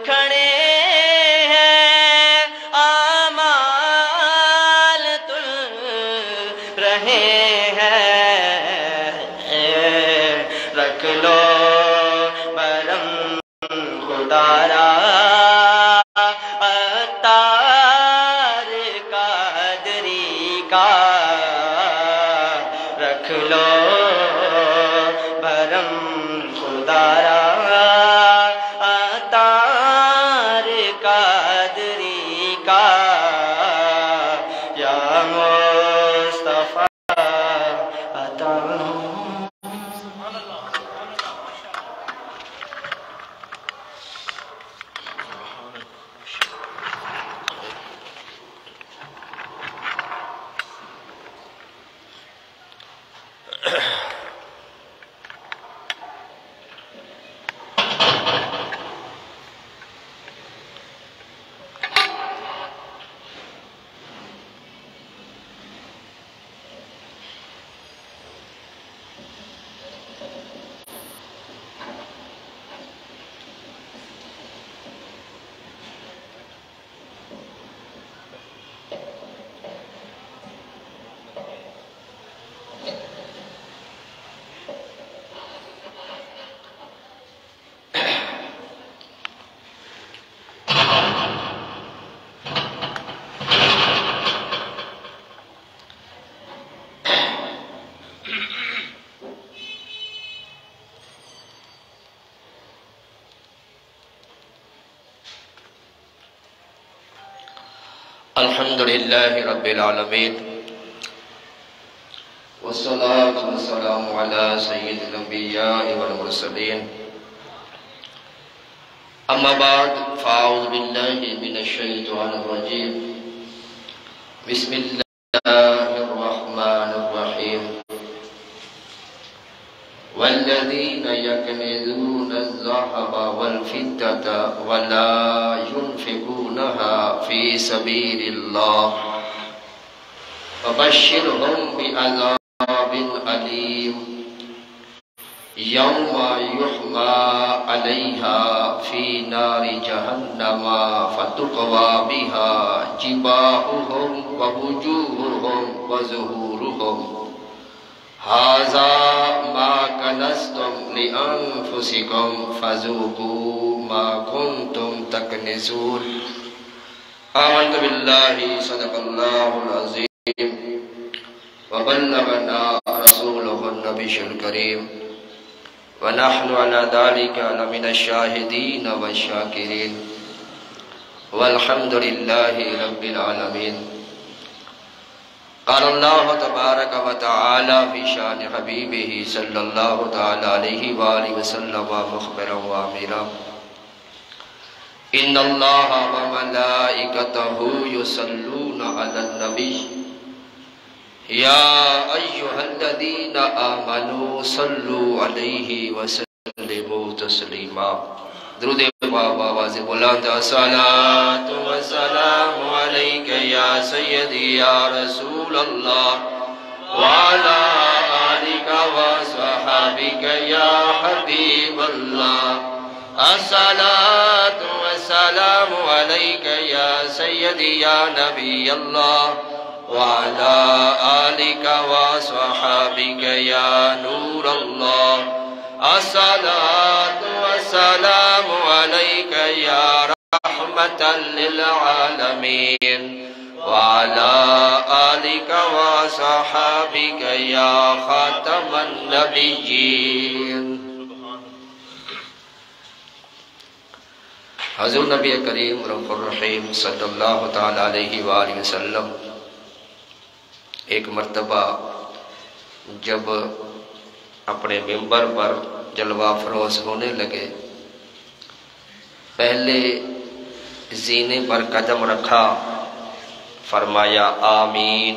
کھڑے ہیں، آمال تل رہے ہیں، رکھ لو برم خدا را عطار قادری کا، رکھ لو بھرم خدا را عطار قادری کا، یا مصطفیٰ عطا الحمدللہ رب العالمین، والصلاة والسلام علی سید الانبیاء والمرسلین، اما بعد فاعوذ باللہ من الشیطان الرجیم، بسم اللہ الرحمن الرحیم، والذین یکنزون الذهب والفضة ولا ينفقونها في سبيل الله فبشرهم بعذاب أليم يوم يحمى عليها في نار جهنم فتقوى بها جباههم ووجوههم وظهورهم هذا ما كنزتم لأنفسكم فذوقوا ما كنتم تكنزون آمنت بالله صدق الله العظيم وبلغنا رسوله النبي الكريم ونحن على ذلك لمن الشاهدين والشاكرين والحمد لله رب العالمين قال الله تبارك وتعالى في شان حبيبه صلى الله تعالى عليه وآله وسلم مخبرا وآمرا إن الله وملائكته يصلون على النبي يا أيها الذين آمنوا صلوا عليه وسلموا تسليما درود آواز بلند الصلاة والسلام عليك يا سيدي يا رسول الله وعلى آلك وصحابك يا حبيب الله الصلاة والسلام عليك يا سيدي يا نبي الله وعلى آلك وصحابك يا نور الله الصلاة والسلام عليك يا رحمة للعالمين وعلى آلك وصحابك يا خاتم النبيين حضور نبی کریم رؤوف الرحیم صلی اللہ تعالی علیہ وآلہ وسلم ایک مرتبہ جب اپنے ممبر پر جلوہ فروز ہونے لگے، پہلے زینے پر قدم رکھا، فرمایا آمین،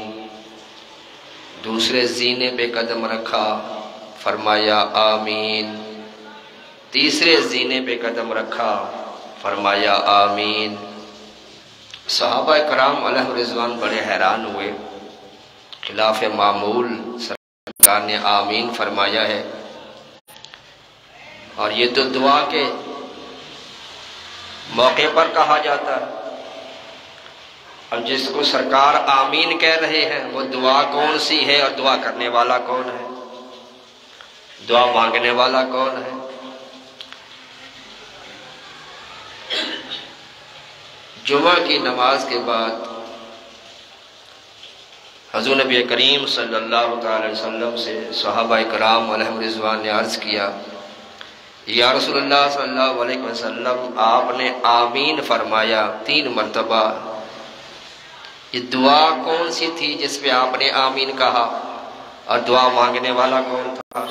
دوسرے زینے پہ قدم رکھا، فرمایا آمین، تیسرے زینے پہ قدم رکھا، فرمایا آمین۔ صحابہ کرام علیہ رضوان بڑے حیران ہوئے، خلاف معمول سرکار نے آمین فرمایا ہے، اور یہ تو دعا کے موقع پر کہا جاتا ہے۔ اب جس کو سرکار آمین کہہ رہے ہیں وہ دعا کون سی ہے اور دعا کرنے والا کون ہے، دعا مانگنے والا کون ہے؟ جمعہ کی نماز کے بعد حضور نبی کریم صلی اللہ تعالی وسلم سے صحابہ کرام علیہم رضوان نے عرض کیا، یا رسول اللہ صلی اللہ علیہ وسلم، آپ نے آمین فرمایا 3 مرتبہ، یہ دعا کون سی تھی جس پہ آپ نے آمین کہا اور دعا مانگنے والا کون تھا؟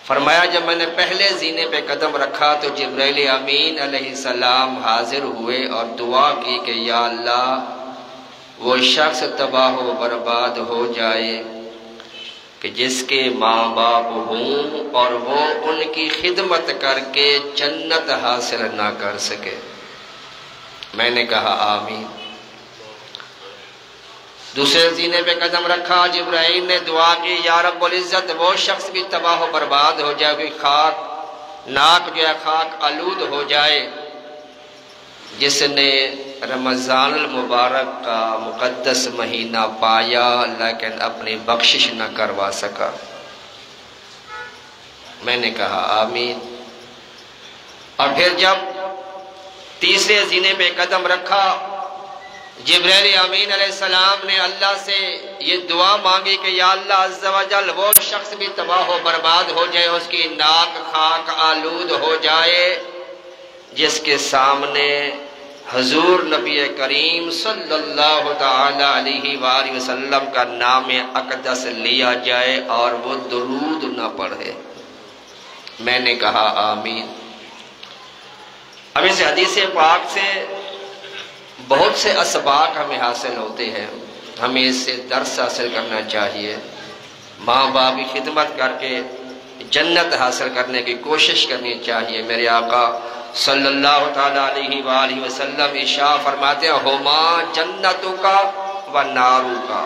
فرمایا جب میں نے پہلے زینے پہ قدم رکھا تو جبرائیل امین علیہ السلام حاضر ہوئے اور دعا کی کہ یا اللہ وہ شخص تباہ و برباد ہو جائے کہ جس کے ماں باپ ہوں اور وہ ان کی خدمت کر کے جنت حاصل نہ کر سکے۔ میں نے کہا آمین۔ دوسرے زینے پہ قدم رکھا، جبرائیل نے دعا کی یا رب العزت وہ شخص بھی تباہ و برباد ہو جائے، کوئی خاک ناک جو ہے خاک آلود ہو جائے جس نے رمضان المبارک کا مقدس مہینہ پایا لیکن اپنی بخشش نہ کروا سکا۔ میں نے کہا آمین۔ اور پھر جب تیسرے زینے پہ قدم رکھا، جبرائیل امین علیہ السلام نے اللہ سے یہ دعا مانگی کہ یا اللہ عز و جل وہ شخص بھی تباہ و برباد ہو جائے، اس کی ناک خاک آلود ہو جائے جس کے سامنے حضور نبی کریم صلی اللہ تعالی علیہ وآلہ وسلم کا نام اقدس لیا جائے اور وہ درود نہ پڑھے۔ میں نے کہا آمین۔ اب اس حدیث پاک سے بہت سے اسباق ہمیں حاصل ہوتے ہیں، ہمیں اس سے درس حاصل کرنا چاہیے۔ ماں باپ کی خدمت کر کے جنت حاصل کرنے کی کوشش کرنی چاہیے۔ میرے آقا صلی اللہ تعالی علیہ وآلہ وسلم ارشاد فرماتے ہیں ہما جنتوں کا و نارو کا،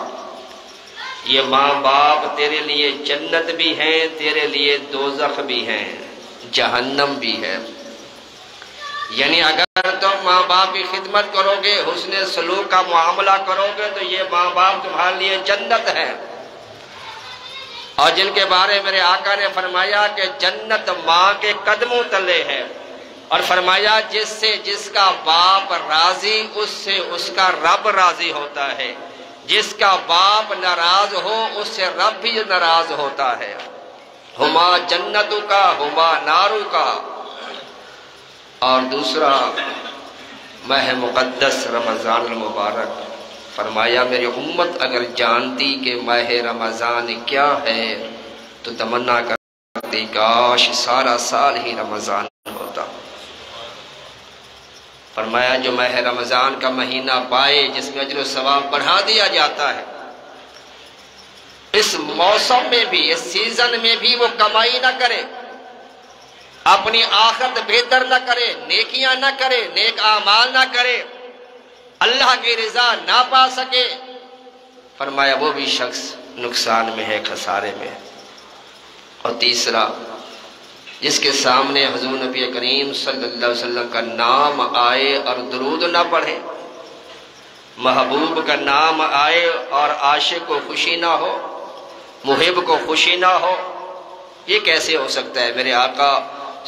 یہ ماں باپ تیرے لیے جنت بھی ہیں، تیرے لیے دوزخ بھی ہیں، جہنم بھی ہے۔ یعنی اگر تم ماں باپ کی خدمت کرو گے، حسن سلوک کا معاملہ کرو گے تو یہ ماں باپ تمہارے لیے جنت ہے، اور جن کے بارے میرے آقا نے فرمایا کہ جنت ماں کے قدموں تلے ہے، اور فرمایا جس کا باپ راضی اس سے اس کا رب راضی ہوتا ہے، جس کا باپ ناراض ہو اس سے رب بھی ناراض ہوتا ہے۔ ہما جنتوں کا ہما نارو کا۔ اور دوسرا ماہ مقدس رمضان المبارک، فرمایا میری امت اگر جانتی کہ ماہ رمضان کیا ہے تو تمنا کرتی کاش سارا سال ہی رمضان ہوتا۔ فرمایا جو ماہ رمضان کا مہینہ پائے جس میں اجر و ثواب بڑھا دیا جاتا ہے، اس موسم میں بھی اس سیزن میں بھی وہ کمائی نہ کرے، اپنی آخرت بہتر نہ کرے، نیکیاں نہ کرے، نیک اعمال نہ کرے، اللہ کی رضا نہ پا سکے، فرمایا وہ بھی شخص نقصان میں ہے، خسارے میں ہے۔ اور تیسرا جس کے سامنے حضور نبی کریم صلی اللہ علیہ وسلم کا نام آئے اور درود نہ پڑھے، محبوب کا نام آئے اور عاشق کو خوشی نہ ہو، محب کو خوشی نہ ہو، یہ کیسے ہو سکتا ہے؟ میرے آقا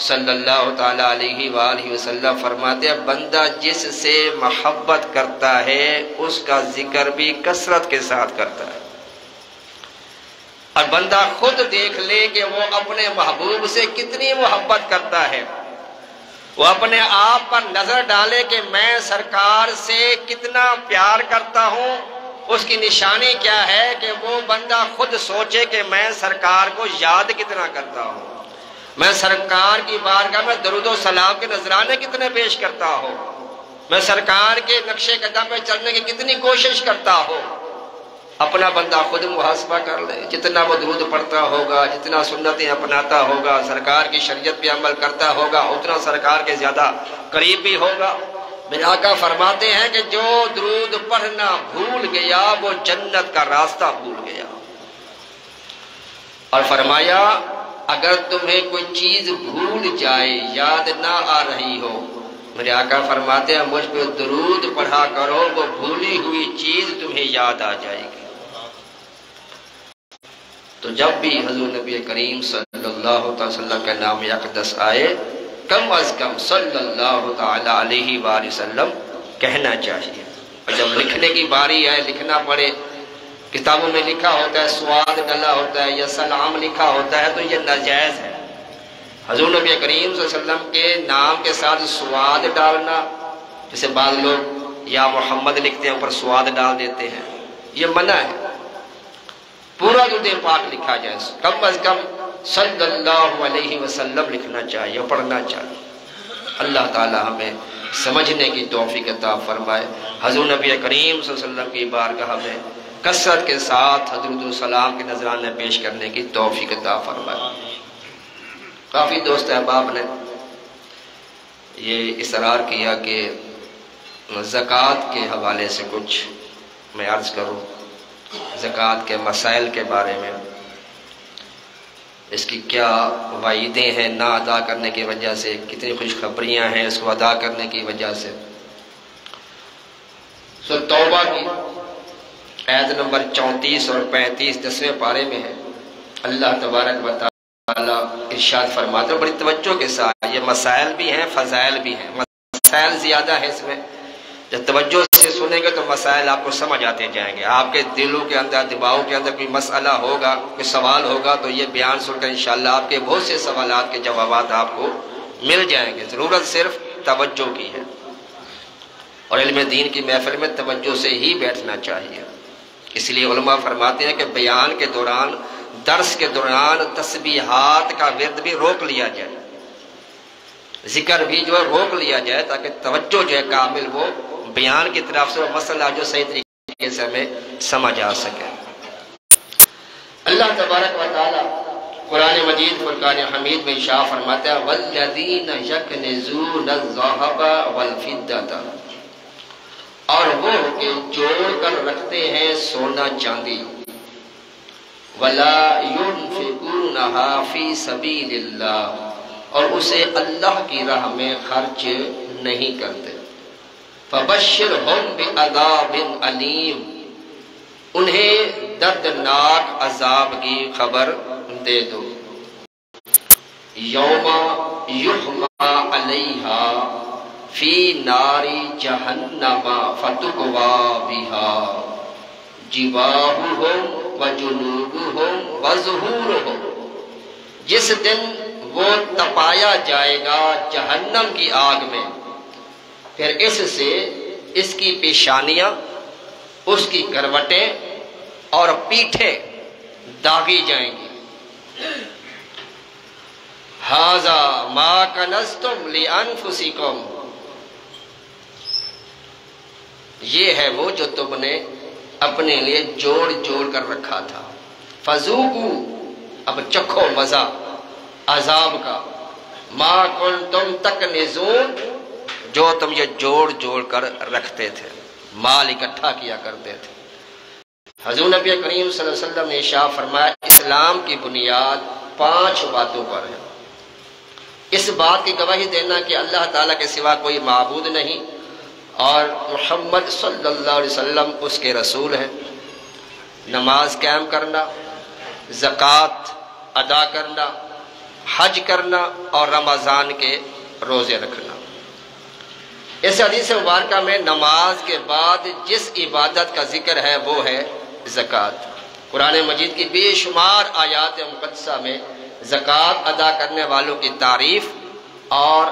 صلی اللہ تعالی علیہ وآلہ وسلم فرماتے ہیں بندہ جس سے محبت کرتا ہے اس کا ذکر بھی کثرت کے ساتھ کرتا ہے، اور بندہ خود دیکھ لے کہ وہ اپنے محبوب سے کتنی محبت کرتا ہے، وہ اپنے آپ پر نظر ڈالے کہ میں سرکار سے کتنا پیار کرتا ہوں، اس کی نشانی کیا ہے کہ وہ بندہ خود سوچے کہ میں سرکار کو یاد کتنا کرتا ہوں، میں سرکار کی بارگاہ میں درود و سلام کے نذرانے کتنے پیش کرتا ہوں، میں سرکار کے نقش قدم پہ چلنے کی کتنی کوشش کرتا ہوں۔ اپنا بندہ خود محاسبہ کر لے، جتنا وہ درود پڑھتا ہوگا، جتنا سنتیں اپناتا ہوگا، سرکار کی شریعت پہ عمل کرتا ہوگا، اتنا سرکار کے زیادہ قریب بھی ہوگا۔ میرے آقا فرماتے ہیں کہ جو درود پڑھنا بھول گیا وہ جنت کا راستہ بھول گیا، اور فرمایا اگر تمہیں کوئی چیز بھول جائے، یاد نہ آ رہی ہو، میرے آقا فرماتے ہیں مجھ پہ درود پڑھا کرو، وہ بھولی ہوئی چیز تمہیں یاد آ جائے گی۔ تو جب بھی حضور نبی کریم صلی اللہ علیہ وسلم کا نام اقدس آئے، کم از کم صلی اللہ تعالی علیہ وآلہ وسلم کہنا چاہیے۔ اور جب لکھنے کی باری آئے، لکھنا پڑے، کتابوں میں لکھا ہوتا ہے، سواد ڈلا ہوتا ہے یا سلام لکھا ہوتا ہے، تو یہ ناجائز ہے۔ حضور نبی کریم صلی اللہ علیہ وسلم کے نام کے ساتھ سواد ڈالنا، جیسے بعض لوگ یا محمد لکھتے ہیں اوپر سواد ڈال دیتے ہیں، یہ منع ہے۔ پورا درود پاک لکھا جائے، کم از کم صلی اللہ علیہ وسلم لکھنا چاہیے اور پڑھنا چاہیے۔ اللہ تعالی ہمیں سمجھنے کی توفیق عطا فرمائے۔ حضور نبی کریم صلی اللہ علیہ وسلم کی بارگاہ میں کثرت کے ساتھ حضرت السلام کے نذرانے پیش کرنے کی توفیق عطا فرمائے۔ کافی دوست احباب نے یہ اصرار کیا کہ زکوٰۃ کے حوالے سے کچھ میں عرض کروں، زکوٰۃ کے مسائل کے بارے میں، اس کی کیا وعیدیں ہیں نہ ادا کرنے کی وجہ سے، کتنی خوشخبریاں ہیں اس کو ادا کرنے کی وجہ سے۔ توبہ کی آیت نمبر 34 اور 35 10ویں پارے میں ہے۔ اللہ تبارک و تعالی ارشاد فرماتے ہیں بڑی توجہ کے ساتھ، یہ مسائل بھی ہیں فضائل بھی ہیں، مسائل زیادہ ہیں اس میں، جب توجہ سے سنیں گے تو مسائل آپ کو سمجھ آتے جائیں گے۔ آپ کے دلوں کے اندر، دماغوں کے اندر کوئی مسئلہ ہوگا، کوئی سوال ہوگا تو یہ بیان سن کر انشاءاللہ آپ کے بہت سے سوالات کے جوابات آپ کو مل جائیں گے۔ ضرورت صرف توجہ کی ہے، اور علم دین کی محفل میں توجہ سے ہی بیٹھنا چاہیے۔ اس لیے علماء فرماتے ہیں کہ بیان کے دوران، درس کے دوران تسبیحات کا ورد بھی روک لیا جائے، ذکر بھی جو ہے روک لیا جائے، تاکہ توجہ جو ہے کامل وہ بیان کی طرف سے وہ مسئلہ جو صحیح طریقے سے ہمیں سمجھ آ سکے۔ اللہ تبارک و تعالی قرآن مجید فرقان حمید میں ارشاد فرماتا ہے والذین یکنزون الذھب والفضة، اور وہ کہ جوڑ کر رکھتے ہیں سونا چاندی، ولا ينفقونها فی سبیل اللہ، اور اسے اللہ کی راہ میں خرچ نہیں کرتے۔ فبشرہم بعذاب علیم، انہیں دردناک عذاب کی خبر دے دو۔ یوم یحمى علیہا فی نار جہنم فتکوی بہا جباہہم وجنوبہم وظہورہم، جس دن وہ تپایا جائے گا جہنم کی آگ میں، پھر اس سے اس کی پیشانیاں، اس کی کروٹیں اور پیٹھیں داغی جائیں گی۔ ھذا ما کنزتم لانفسکم، یہ ہے وہ جو تم نے اپنے لیے جوڑ جوڑ کر رکھا تھا۔ فذوقوا، اب چکھو مزہ عذاب کا، ما کنتم تکنزون، جو تم یہ جوڑ جوڑ کر رکھتے تھے، مال اکٹھا کیا کرتے تھے۔ حضور نبی کریم صلی اللہ علیہ وسلم نے ارشاد فرمایا اسلام کی بنیاد 5 باتوں پر ہے۔ اس بات کی گواہی دینا کہ اللہ تعالیٰ کے سوا کوئی معبود نہیں اور محمد صلی اللہ علیہ وسلم اس کے رسول ہیں، نماز قائم کرنا، زکوٰۃ ادا کرنا، حج کرنا اور رمضان کے روزے رکھنا۔ اس حدیث مبارکہ میں نماز کے بعد جس عبادت کا ذکر ہے وہ ہے زکوٰۃ۔ قرآن مجید کی بے شمار آیات مقدسہ میں زکوٰۃ ادا کرنے والوں کی تعریف اور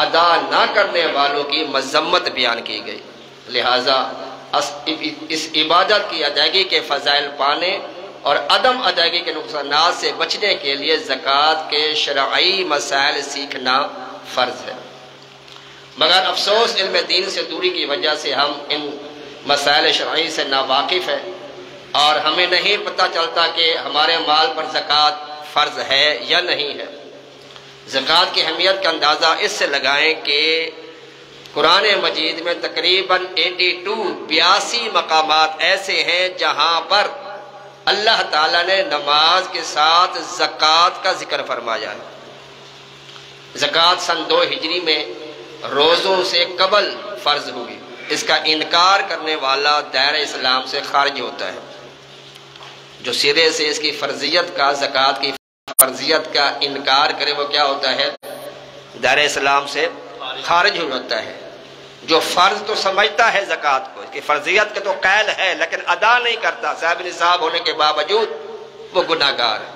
ادا نہ کرنے والوں کی مذمت بیان کی گئی، لہٰذا اس عبادت کی ادائیگی کے فضائل پانے اور عدم ادائیگی کے نقصانات سے بچنے کے لیے زکوٰۃ کے شرعی مسائل سیکھنا فرض ہے۔ مگر افسوس علم دین سے دوری کی وجہ سے ہم ان مسائل شرعی سے ناواقف ہیں اور ہمیں نہیں پتہ چلتا کہ ہمارے مال پر زکوٰۃ فرض ہے یا نہیں ہے۔ زکوٰۃ کی اہمیت کا اندازہ اس سے لگائیں کہ قرآن مجید میں تقریباً 82 مقامات ایسے ہیں جہاں پر اللہ تعالیٰ نے نماز کے ساتھ زکوٰۃ کا ذکر فرمایا ہے۔ زکوٰۃ سن 2 ہجری میں روزوں سے قبل فرض ہوئی، اس کا انکار کرنے والا دائرہ اسلام سے خارج ہوتا ہے۔ جو سرے سے اس کی فرضیت کا، زکوٰۃ کی فرضیت کا انکار کرے وہ کیا ہوتا ہے؟ دائرہ اسلام سے خارج ہو جاتا ہے۔ جو فرض تو سمجھتا ہے زکوٰۃ کو، اس کی فرضیت کا تو قید ہے لیکن ادا نہیں کرتا، صاحب نصاب ہونے کے باوجود وہ گناہگار ہے۔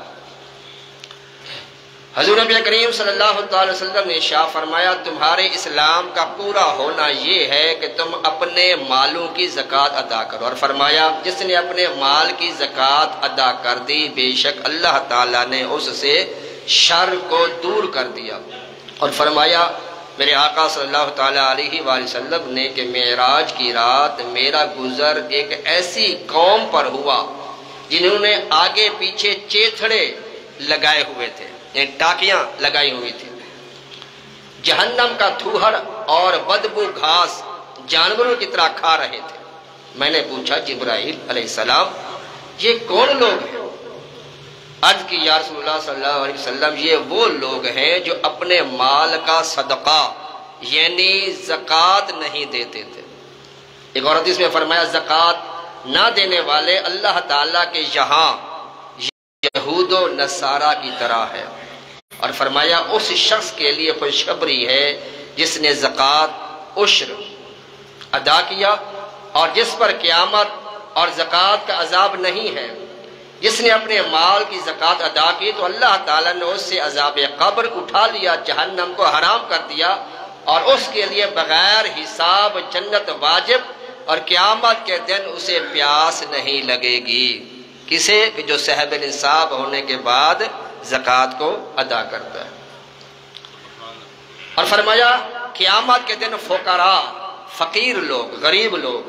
حضور نبی کریم صلی اللہ علیہ وسلم نے ارشاد فرمایا تمہارے اسلام کا پورا ہونا یہ ہے کہ تم اپنے مالوں کی زکوٰۃ ادا کرو، اور فرمایا جس نے اپنے مال کی زکوٰۃ ادا کر دی بے شک اللہ تعالیٰ نے اس سے شر کو دور کر دیا۔ اور فرمایا میرے آقا صلی اللہ تعالیٰ علیہ وآلہ وسلم نے کہ معراج کی رات میرا گزر ایک ایسی قوم پر ہوا جنہوں نے آگے پیچھے چیتھڑے لگائے ہوئے تھے، یعنی ٹاکیاں لگائی ہوئی تھی، جہنم کا تھوہر اور بدبو گھاس جانوروں کی طرح کھا رہے تھے۔ میں نے پوچھا جبرائیل علیہ السلام یہ کون لوگ ہیں؟ عرض کی یا رسول اللہ صلی اللہ علیہ وسلم یہ وہ لوگ ہیں جو اپنے مال کا صدقہ یعنی زکوٰۃ نہیں دیتے تھے۔ ایک اور حدیث میں فرمایا زکوٰۃ نہ دینے والے اللہ تعالیٰ کے یہاں یہود و نصارہ کی طرح ہے، اور فرمایا اس شخص کے لیے خوشخبری ہے جس نے زکوٰۃ عشر ادا کیا اور جس پر قیامت اور زکوٰۃ کا عذاب نہیں ہے۔ جس نے اپنے مال کی زکوٰۃ ادا کی تو اللہ تعالیٰ نے اس سے عذاب قبر اٹھا لیا، جہنم کو حرام کر دیا، اور اس کے لیے بغیر حساب جنت واجب، اور قیامت کے دن اسے پیاس نہیں لگے گی۔ کسے؟ کہ جو صاحب نصاب ہونے کے بعد زکوٰۃ کو ادا کرتا ہے۔ اور فرمایا قیامت کے دن فقراء، فقیر لوگ، غریب لوگ،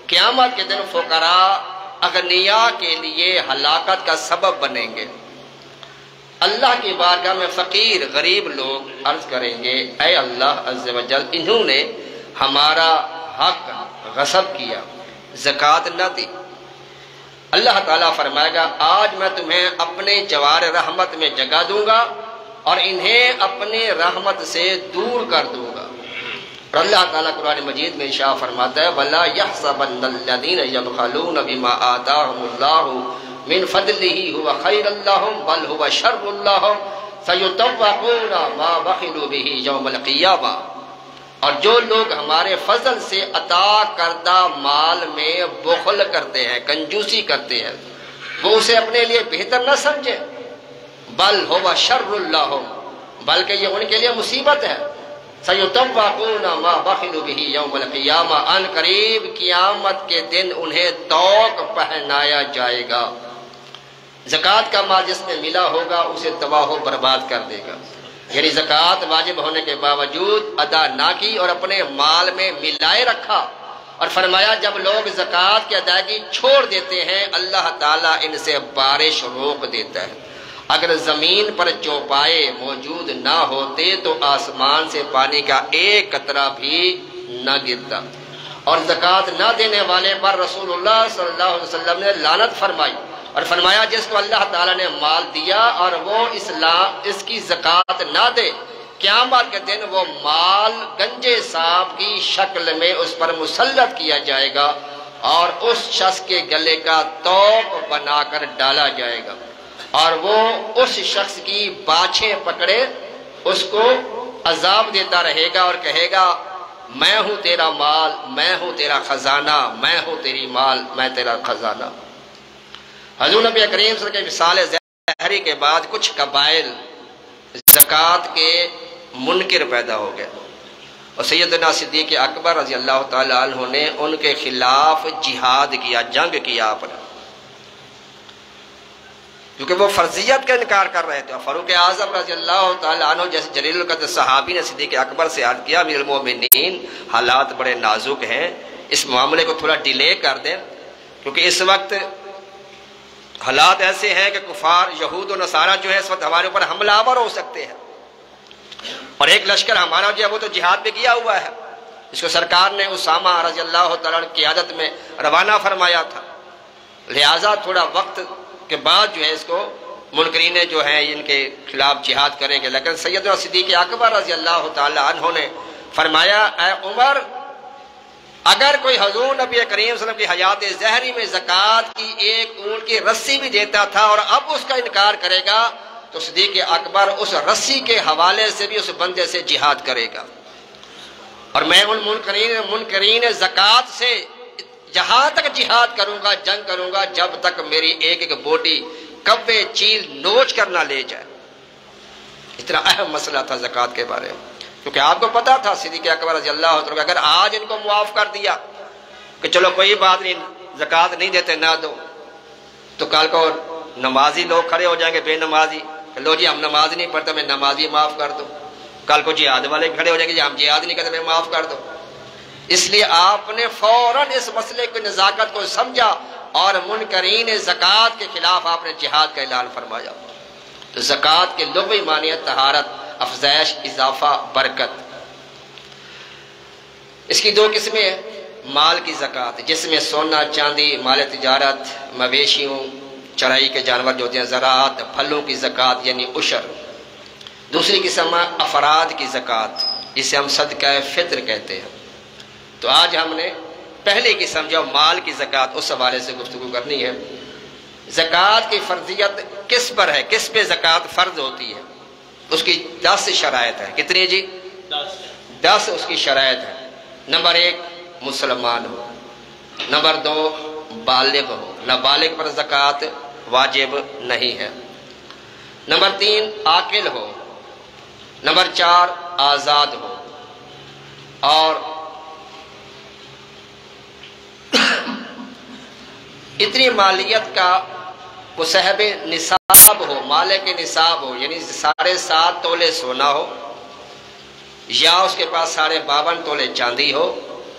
قیامت کے دن فقراء اغنیاء کے لیے ہلاکت کا سبب بنیں گے۔ اللہ کی بارگاہ میں فقیر غریب لوگ عرض کریں گے اے اللہ عز و جل انہوں نے ہمارا حق غصب کیا، زکوٰۃ نہ دی۔ اللہ تعالیٰ فرمائے گا آج میں تمہیں اپنے جوار رحمت میں جگہ دوں گا اور انہیں اپنے رحمت سے دور کر دوں گا۔ اور اللہ تعالیٰ قرآن مجید میں ارشاد فرماتا ہے وَلَا يَحْسَبَنَّ الَّذِينَ يَبْخَلُونَ بِمَا آتَاهُمُ اللَّهُ مِنْ فَضْلِهِ هُوَ خَيْرًا لَهُمْ بَلْ هُوَ شَرٌّ لَهُمْ سَيُطَوَّقُونَ مَا بَخِلُوا بِهِ يَوْمَ الْقِيَامَةِ۔ اور جو لوگ ہمارے فضل سے عطا کردہ مال میں بخل کرتے ہیں، کنجوسی کرتے ہیں، وہ اسے اپنے لیے بہتر نہ سمجھے، بل هُوَ شَرٌّ لَهُمْ، بلکہ یہ ان کے لیے مصیبت ہے۔ سَيُطَوَّقُونَ مَا بَخِلُوا بِهِ يَوْمَ الْقِيَامَةِ، ان قریب قیامت کے دن انہیں طوق پہنایا جائے گا۔ زکوٰۃ کا مال جس میں ملا ہوگا اسے تباہ و برباد کر دے گا، یعنی زکوٰۃ واجب ہونے کے باوجود ادا نہ کی اور اپنے مال میں ملائے رکھا۔ اور فرمایا جب لوگ زکوٰۃ کی ادائیگی چھوڑ دیتے ہیں اللہ تعالیٰ ان سے بارش روک دیتا ہے۔ اگر زمین پر چوپائے موجود نہ ہوتے تو آسمان سے پانی کا ایک قطرہ بھی نہ گرتا۔ اور زکوٰۃ نہ دینے والے پر رسول اللہ صلی اللہ علیہ وسلم نے لعنت فرمائی اور فرمایا جس کو اللہ تعالیٰ نے مال دیا اور وہ اس کی زکوٰۃ نہ دے، قیامت کے دن وہ مال گنجے سانپ کی شکل میں اس پر مسلط کیا جائے گا اور اس شخص کے گلے کا طوق بنا کر ڈالا جائے گا، اور وہ اس شخص کی باچھیں پکڑے اس کو عذاب دیتا رہے گا اور کہے گا میں ہوں تیرا مال، میں ہوں تیرا خزانہ، میں ہوں تیری مال، میں تیرا خزانہ۔ حضور نبی کریم صلی اللہ علیہ وسلم کے وصال ظاہری کے بعد کچھ قبائل زکوٰۃ کے منکر پیدا ہو گئے، اور سیدنا صدیق اکبر رضی اللہ تعالیٰ عنہ نے ان کے خلاف جہاد کیا، جنگ کیا آپ نے، کیونکہ وہ فرضیت کا انکار کر رہے تھے۔ فاروق اعظم رضی اللہ تعالیٰ عنہ جیسے جلیل القدر صحابی نے صدیق اکبر سے عرض کیا امیر المومنین حالات بڑے نازک ہیں، اس معاملے کو تھوڑا ڈیلے کر دیں، کیونکہ اس وقت حالات ایسے ہیں کہ کفار یہود و نصارہ جو ہے اس وقت ہمارے اوپر حملہ آور ہو سکتے ہیں، اور ایک لشکر ہمارا جو ہے وہ تو جہاد پہ کیا ہوا ہے، اس کو سرکار نے اسامہ رضی اللہ تعالیٰ عنہ کی قیادت میں روانہ فرمایا تھا، لہٰذا تھوڑا وقت کے بعد جو ہے اس کو منکرین جو ہیں ان کے خلاف جہاد کریں گے۔ لیکن سیدنا صدیق اکبر رضی اللہ تعالیٰ عنہ نے فرمایا اے عمر اگر کوئی حضور نبی کریم صلی اللہ علیہ وسلم کی حیات ظہری میں زکوٰۃ کی ایک اونٹ کی رسی بھی دیتا تھا اور اب اس کا انکار کرے گا تو صدیق اکبر اس رسی کے حوالے سے بھی اس بندے سے جہاد کرے گا، اور میں ان منکرین زکوٰۃ سے جہاں تک جہاد کروں گا، جنگ کروں گا، جب تک میری ایک ایک بوٹی کبے چیل نوچ کر نہ لے جائے۔ اتنا اہم مسئلہ تھا زکوٰۃ کے بارے میں، کیونکہ آپ کو پتا تھا صدیق اکبر رضی اللہ عنہ اگر آج ان کو معاف کر دیا کہ چلو کوئی بات نہیں، زکوٰۃ نہیں دیتے نہ دو، تو کل کو نمازی لوگ کھڑے ہو جائیں گے بے نمازی، کہ لو جی ہم نماز نہیں پڑھتے میں نمازی معاف کر دو، کل کو جہاد والے کھڑے ہو جائیں گے جی ہم جہاد نہیں کرتے میں معاف کر دو۔ اس لیے آپ نے فوراً اس مسئلے کی نزاکت کو سمجھا اور منکرین زکوٰۃ کے خلاف آپ نے جہاد کا اعلان فرمایا۔ تو زکوٰۃ کے لغوی معنی ہے طہارت، افزائش، اضافہ، برکت۔ اس کی دو قسمیں ہیں، مال کی زکوٰۃ جس میں سونا چاندی، مال تجارت، مویشیوں، چرائی کے جانور جو ہوتے ہیں، زراعت، پھلوں کی زکوٰۃ یعنی عشر۔ دوسری قسم ہے افراد کی زکوٰۃ جسے ہم صدقہ فطر کہتے ہیں۔ تو آج ہم نے پہلی قسم جو مال کی زکوٰۃ اس حوالے سے گفتگو کرنی ہے۔ زکوٰۃ کی فرضیت کس پر ہے، کس پہ زکوٰۃ فرض ہوتی ہے؟ اس کی 10 شرائط ہے۔ کتنی جی؟ 10 اس کی شرائط ہے۔ نمبر 1 مسلمان ہو، نمبر 2 بالغ ہو، نابالغ پر زکوٰۃ واجب نہیں ہے، نمبر 3 عاقل ہو، نمبر 4 آزاد ہو، اور اتنی مالیت کا وہ صاحب نصاب ہو، مالک نصاب ہو، یعنی 7.5 تولے سونا ہو یا اس کے پاس 52.5 تولے چاندی ہو،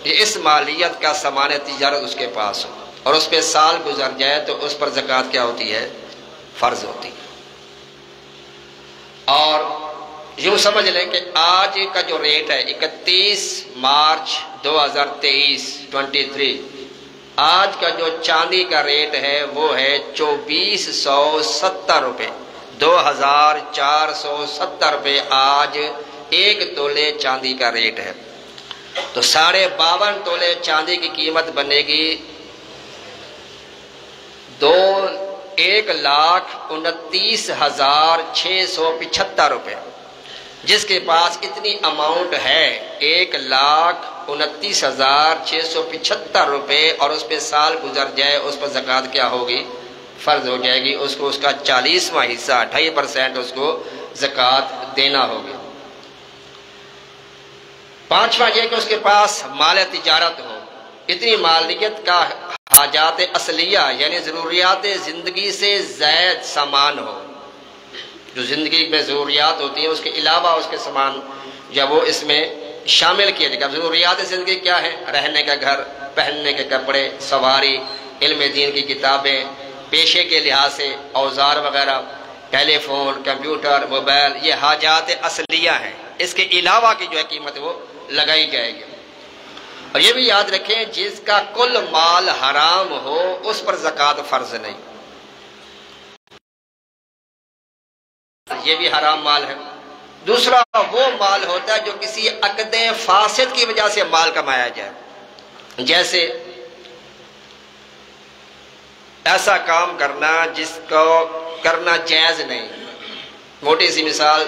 یہ اس مالیت کا سامان تجارت اس کے پاس ہو اور اس پہ سال گزر جائے تو اس پر زکوٰۃ کیا ہوتی ہے؟ فرض ہوتی ہے۔ اور یوں سمجھ لیں کہ آج کا جو ریٹ ہے 31 مارچ 2023 آج کا جو چاندی کا ریٹ ہے وہ ہے 2470 روپے، 2470 روپے آج 1 تولے چاندی کا ریٹ ہے۔ تو 52.5 تولے چاندی کی قیمت بنے گی 1,29,675 روپے۔ جس کے پاس اتنی اماؤنٹ ہے 1,29,675 روپے اور اس پہ سال گزر جائے، اس پر زکوٰۃ کیا ہوگی؟ فرض ہو جائے گی۔ اس کو اس کا 40واں حصہ 2.5% اس کو زکوٰۃ دینا ہوگی۔ 5واں یہ کہ اس کے پاس مال تجارت ہو، اتنی مالیت کا حاجات اصلیہ یعنی ضروریات زندگی سے زائد سامان ہو، جو زندگی میں ضروریات ہوتی ہیں اس کے علاوہ اس کے سامان جب وہ اس میں شامل کیے جائے۔ ضروریات زندگی کیا ہے؟ رہنے کا گھر، پہننے کے کپڑے، سواری، علم دین کی کتابیں، پیشے کے لحاظ سے اوزار وغیرہ، ٹیلی فون، کمپیوٹر، موبائل، یہ حاجات اصلیہ ہیں۔ اس کے علاوہ کی جو ہے قیمت وہ لگائی جائے گی۔ اور یہ بھی یاد رکھیں جس کا کل مال حرام ہو اس پر زکوٰۃ فرض نہیں، یہ بھی حرام مال ہے۔ دوسرا وہ مال ہوتا ہے جو کسی عقد فاسد کی وجہ سے مال کمایا جائے، جیسے ایسا کام کرنا جس کو کرنا جائز نہیں۔ موٹی سی مثال،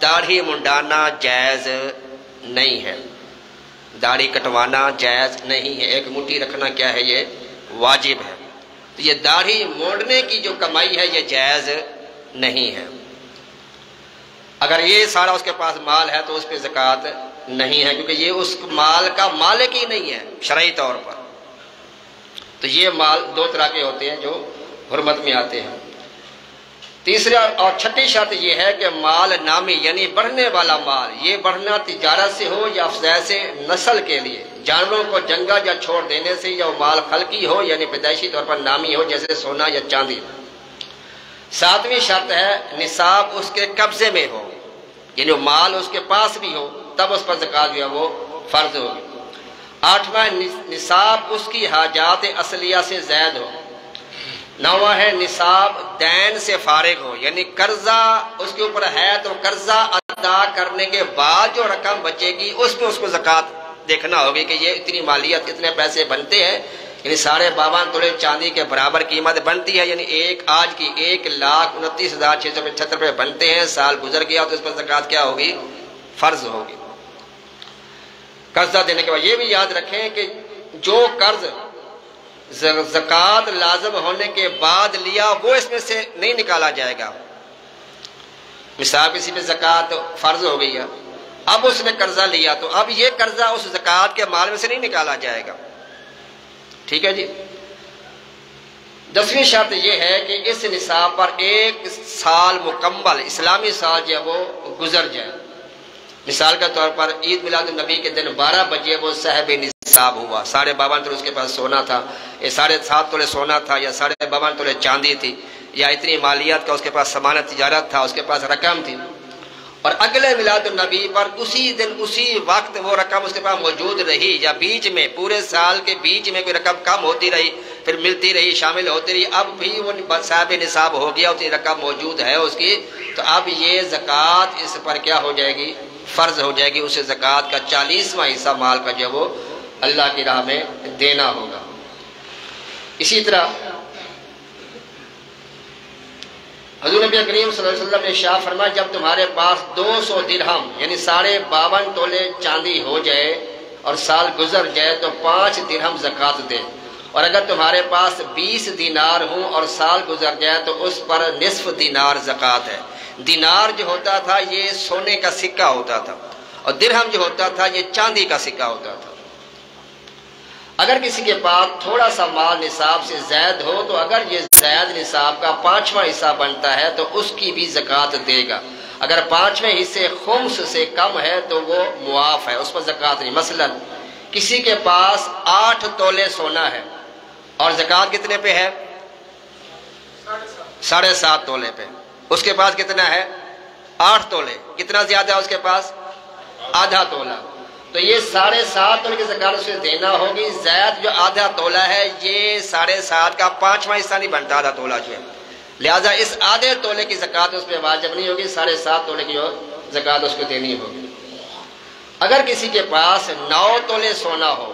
داڑھی منڈانا جائز نہیں ہے، داڑھی کٹوانا جائز نہیں ہے، ایک مٹھی رکھنا کیا ہے؟ یہ واجب ہے۔ تو یہ داڑھی مونڈنے کی جو کمائی ہے یہ جائز نہیں ہے۔ اگر یہ سارا اس کے پاس مال ہے تو اس پہ زکوٰۃ نہیں ہے، کیونکہ یہ اس مال کا مالک ہی نہیں ہے شرعی طور پر۔ تو یہ مال 2 طرح کے ہوتے ہیں جو حرمت میں آتے ہیں۔ تیسرا اور چھٹی شرط یہ ہے کہ مال نامی یعنی بڑھنے والا مال، یہ بڑھنا تجارت سے ہو یا افزائش نسل کے لیے، جانوروں کو جنگل یا چھوڑ دینے سے، یا مال خلقی ہو یعنی پیدائشی طور پر نامی ہو جیسے سونا یا چاندی۔ 7ویں شرط ہے نصاب اس کے قبضے میں ہو، یعنی وہ مال اس کے پاس بھی ہو تب اس پر زکوٰۃ جو ہے وہ فرض ہوگی۔ 8واں نصاب اس کی حاجات اصلیہ سے زائد ہو، نواں ہے نصاب دین سے فارغ ہو، یعنی قرضہ اس کے اوپر ہے تو قرضہ ادا کرنے کے بعد جو رقم بچے گی اس پہ اس کو زکوٰۃ دیکھنا ہوگی کہ یہ اتنی مالیت اتنے پیسے بنتے ہیں، یعنی 52.5 تولے چاندی کے برابر قیمت بنتی ہے، یعنی آج کی 1,29,675 روپے بنتے ہیں، سال گزر گیا تو اس پر زکوٰۃ کیا ہوگی؟ فرض ہوگی۔ قرضہ دینے کے بعد یہ بھی یاد رکھیں کہ جو قرض زکوٰۃ لازم ہونے کے بعد لیا وہ اس میں سے نہیں نکالا جائے گا۔ مثال کسی پہ زکوٰۃ فرض ہو گئی ہے، اب اس نے قرضہ لیا تو اب یہ قرضہ اس زکوٰۃ کے مال میں سے نہیں نکالا جائے گا، ٹھیک ہے جی۔ 10ویں شرط یہ ہے کہ اس نصاب پر 1 سال مکمل اسلامی سال جو ہے وہ گزر جائے۔ مثال کے طور پر عید میلاد النبی کے دن 12 بجے وہ صاحب نصاب ہوا، 52.5 تولے اس کے پاس سونا تھا، یہ 7.5 تولے سونا تھا، یا 52.5 تولے چاندی تھی، یا اتنی مالیات کا اس کے پاس سامان تجارت تھا، اس کے پاس رقم تھی، اور اگلے میلاد النبی پر اسی دن اسی وقت وہ رقم اس کے پاس موجود رہی، یا بیچ میں پورے سال کے بیچ میں کوئی رقم کم ہوتی رہی پھر ملتی رہی شامل ہوتی رہی، اب بھی وہ صاحب نصاب ہو گیا، اتنی رقم موجود ہے اس کی، تو اب یہ زکوٰۃ اس پر کیا ہو جائے گی؟ فرض ہو جائے گی۔ اسے زکوٰۃ کا 40واں حصہ مال کا جو وہ اللہ کی راہ میں دینا ہوگا۔ اسی طرح حضور نبی کریم صلی اللہ علیہ وسلم نے ارشاد فرمایا جب تمہارے پاس 200 درہم یعنی 52.5 تولے چاندی ہو جائے اور سال گزر جائے تو 5 درہم زکوٰۃ دے، اور اگر تمہارے پاس 20 دینار ہوں اور سال گزر جائے تو اس پر نصف دینار زکوٰۃ ہے۔ دینار جو ہوتا تھا یہ سونے کا سکہ ہوتا تھا، اور درہم جو ہوتا تھا یہ چاندی کا سکہ ہوتا تھا۔ اگر کسی کے پاس تھوڑا سا مال نصاب سے زائد ہو تو اگر یہ زائد نصاب کا 5واں حصہ بنتا ہے تو اس کی بھی زکوٰۃ دے گا، اگر 5ویں حصے خمس سے کم ہے تو وہ معاف ہے، اس پر زکوٰۃ نہیں۔ مثلا کسی کے پاس 8 تولے سونا ہے اور زکوٰۃ کتنے پہ ہے؟ 7.5 تولے پہ، اس کے پاس کتنا ہے؟ 8 تولے، کتنا زیادہ ہے اس کے پاس؟ آدھا تولہ، تو یہ 7.5 تولے کی زکوٰۃ اسے دینا ہوگی۔ زائد جو آدھا تولہ ہے یہ 7.5 کا 5واں حصہ نہیں بنتا، آدھا تولہ جو ہے، لہٰذا اس آدھے تولے کی زکوٰۃ اس پہ واجب نہیں ہوگی، 7.5 تولے کی زکوٰۃ اس کو دینی ہوگی۔ اگر کسی کے پاس 9 تولے سونا ہو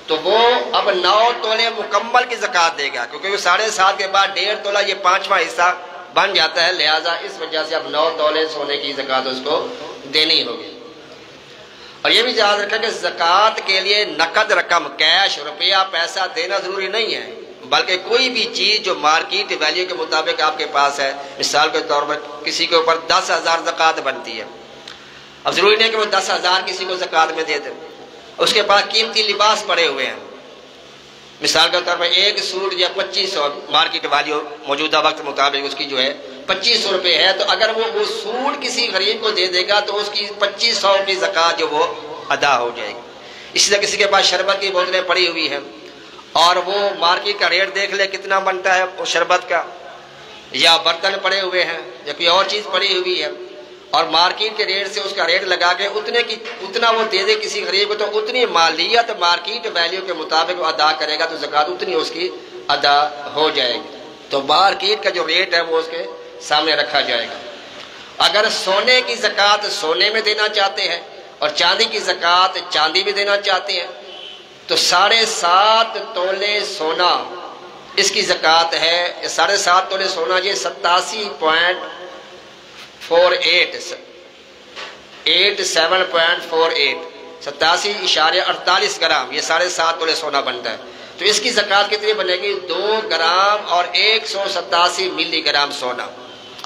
تو وہ اب 9 تولے مکمل کی زکوٰۃ دے گا، کیونکہ وہ 7.5 کے بعد 1.5 تولہ یہ 5واں حصہ بن جاتا ہے، لہٰذا اس وجہ سے اب 9 تولے سونے کی زکوٰۃ اس کو دینی ہوگی۔ اور یہ بھی یاد رکھیں کہ زکوٰۃ کے لیے نقد رقم کیش روپیہ پیسہ دینا ضروری نہیں ہے، بلکہ کوئی بھی چیز جو مارکیٹ ویلیو کے مطابق آپ کے پاس ہے، مثال کے طور پر کسی کے اوپر 10,000 زکوٰۃ بنتی ہے، اب ضروری نہیں کہ وہ 10,000 کسی کو زکوٰۃ میں دے دے، اس کے پاس قیمتی لباس پڑے ہوئے ہیں، مثال کے طور پر ایک سوٹ یا 2500 مارکیٹ ویلیو موجودہ وقت مطابق اس کی جو ہے 2500 روپے ہے، تو اگر وہ سوٹ کسی غریب کو دے دے گا تو اس کی 2500 کی زکوٰۃ جو وہ ادا ہو جائے گی۔ اسی طرح کسی کے پاس شربت کی بوتلیں پڑی ہوئی ہیں اور وہ مارکیٹ کا ریٹ دیکھ لے کتنا بنتا ہے وہ شربت کا، یا برتن پڑے ہوئے ہیں یا کوئی اور چیز پڑی ہوئی ہے، اور مارکیٹ کے ریٹ سے اس کا ریٹ لگا کے اتنا وہ دے دے کسی غریب کو، تو اتنی مالیت مارکیٹ ویلیو کے مطابق وہ ادا کرے گا تو زکوٰۃ اتنی اس کی ادا ہو جائے گی۔ تو مارکیٹ کا جو ریٹ ہے وہ اس کے سامنے رکھا جائے گا۔ اگر سونے کی زکوٰۃ سونے میں دینا چاہتے ہیں اور چاندی کی زکوٰۃ چاندی میں دینا چاہتے ہیں تو 7.5 تولے سونا اس کی زکوٰۃ ہے، 7.5 تولے سونا یہ 87.48 گرام، یہ 7.5 تولے سونا بنتا ہے، تو اس کی زکوٰۃ کتنی بنے گی؟ 2 گرام اور 187 ملی گرام سونا۔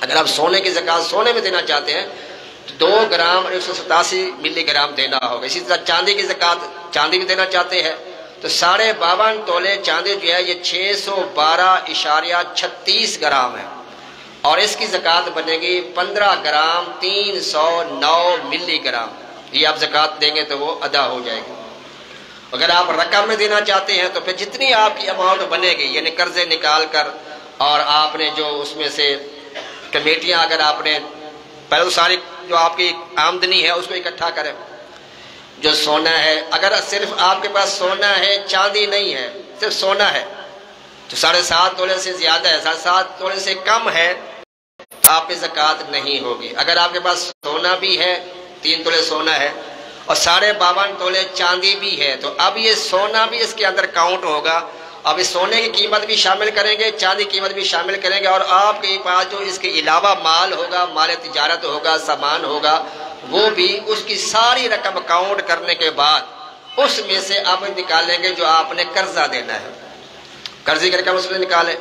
اگر آپ سونے کی زکوٰۃ سونے میں دینا چاہتے ہیں تو 2 گرام اور 187 ملی گرام دینا ہوگا۔ اسی طرح چاندی کی زکوٰۃ چاندی میں دینا چاہتے ہیں تو 52.5 تولے چاندی جو ہے یہ 612.36 گرام ہے، اور اس کی زکوٰۃ بنے گی 15 گرام 309 ملی گرام، یہ آپ زکوٰۃ دیں گے تو وہ ادا ہو جائے گی۔ اگر آپ رقم میں دینا چاہتے ہیں تو پھر جتنی آپ کی اماؤنٹ بنے گی، یعنی قرضے نکال کر اور آپ نے جو اس میں سے کمیٹیاں اگر آپ نے پہلے تو ساری جو آپ کی آمدنی ہے اس کو اکٹھا کریں، جو سونا ہے اگر صرف آپ کے پاس سونا ہے چاندی نہیں ہے صرف سونا ہے تو 7.5 تولے سے زیادہ ہے، 7.5 تولے سے کم ہے تو آپ پہ زکوٰۃ نہیں ہوگی۔ اگر آپ کے پاس سونا بھی ہے، 3 تولے سونا ہے اور 52.5 تولے چاندی بھی ہے، تو اب یہ سونا بھی اس کے اندر کاؤنٹ ہوگا۔ اب اس سونے کی قیمت بھی شامل کریں گے، چاندی کی قیمت بھی شامل کریں گے، اور آپ کے پاس جو اس کے علاوہ مال ہوگا، مال تجارت ہوگا، سامان ہوگا، وہ بھی اس کی ساری رقم کاؤنٹ کرنے کے بعد اس میں سے آپ نکالیں گے جو آپ نے قرضہ دینا ہے، قرضے کی رقم اس میں نکالیں۔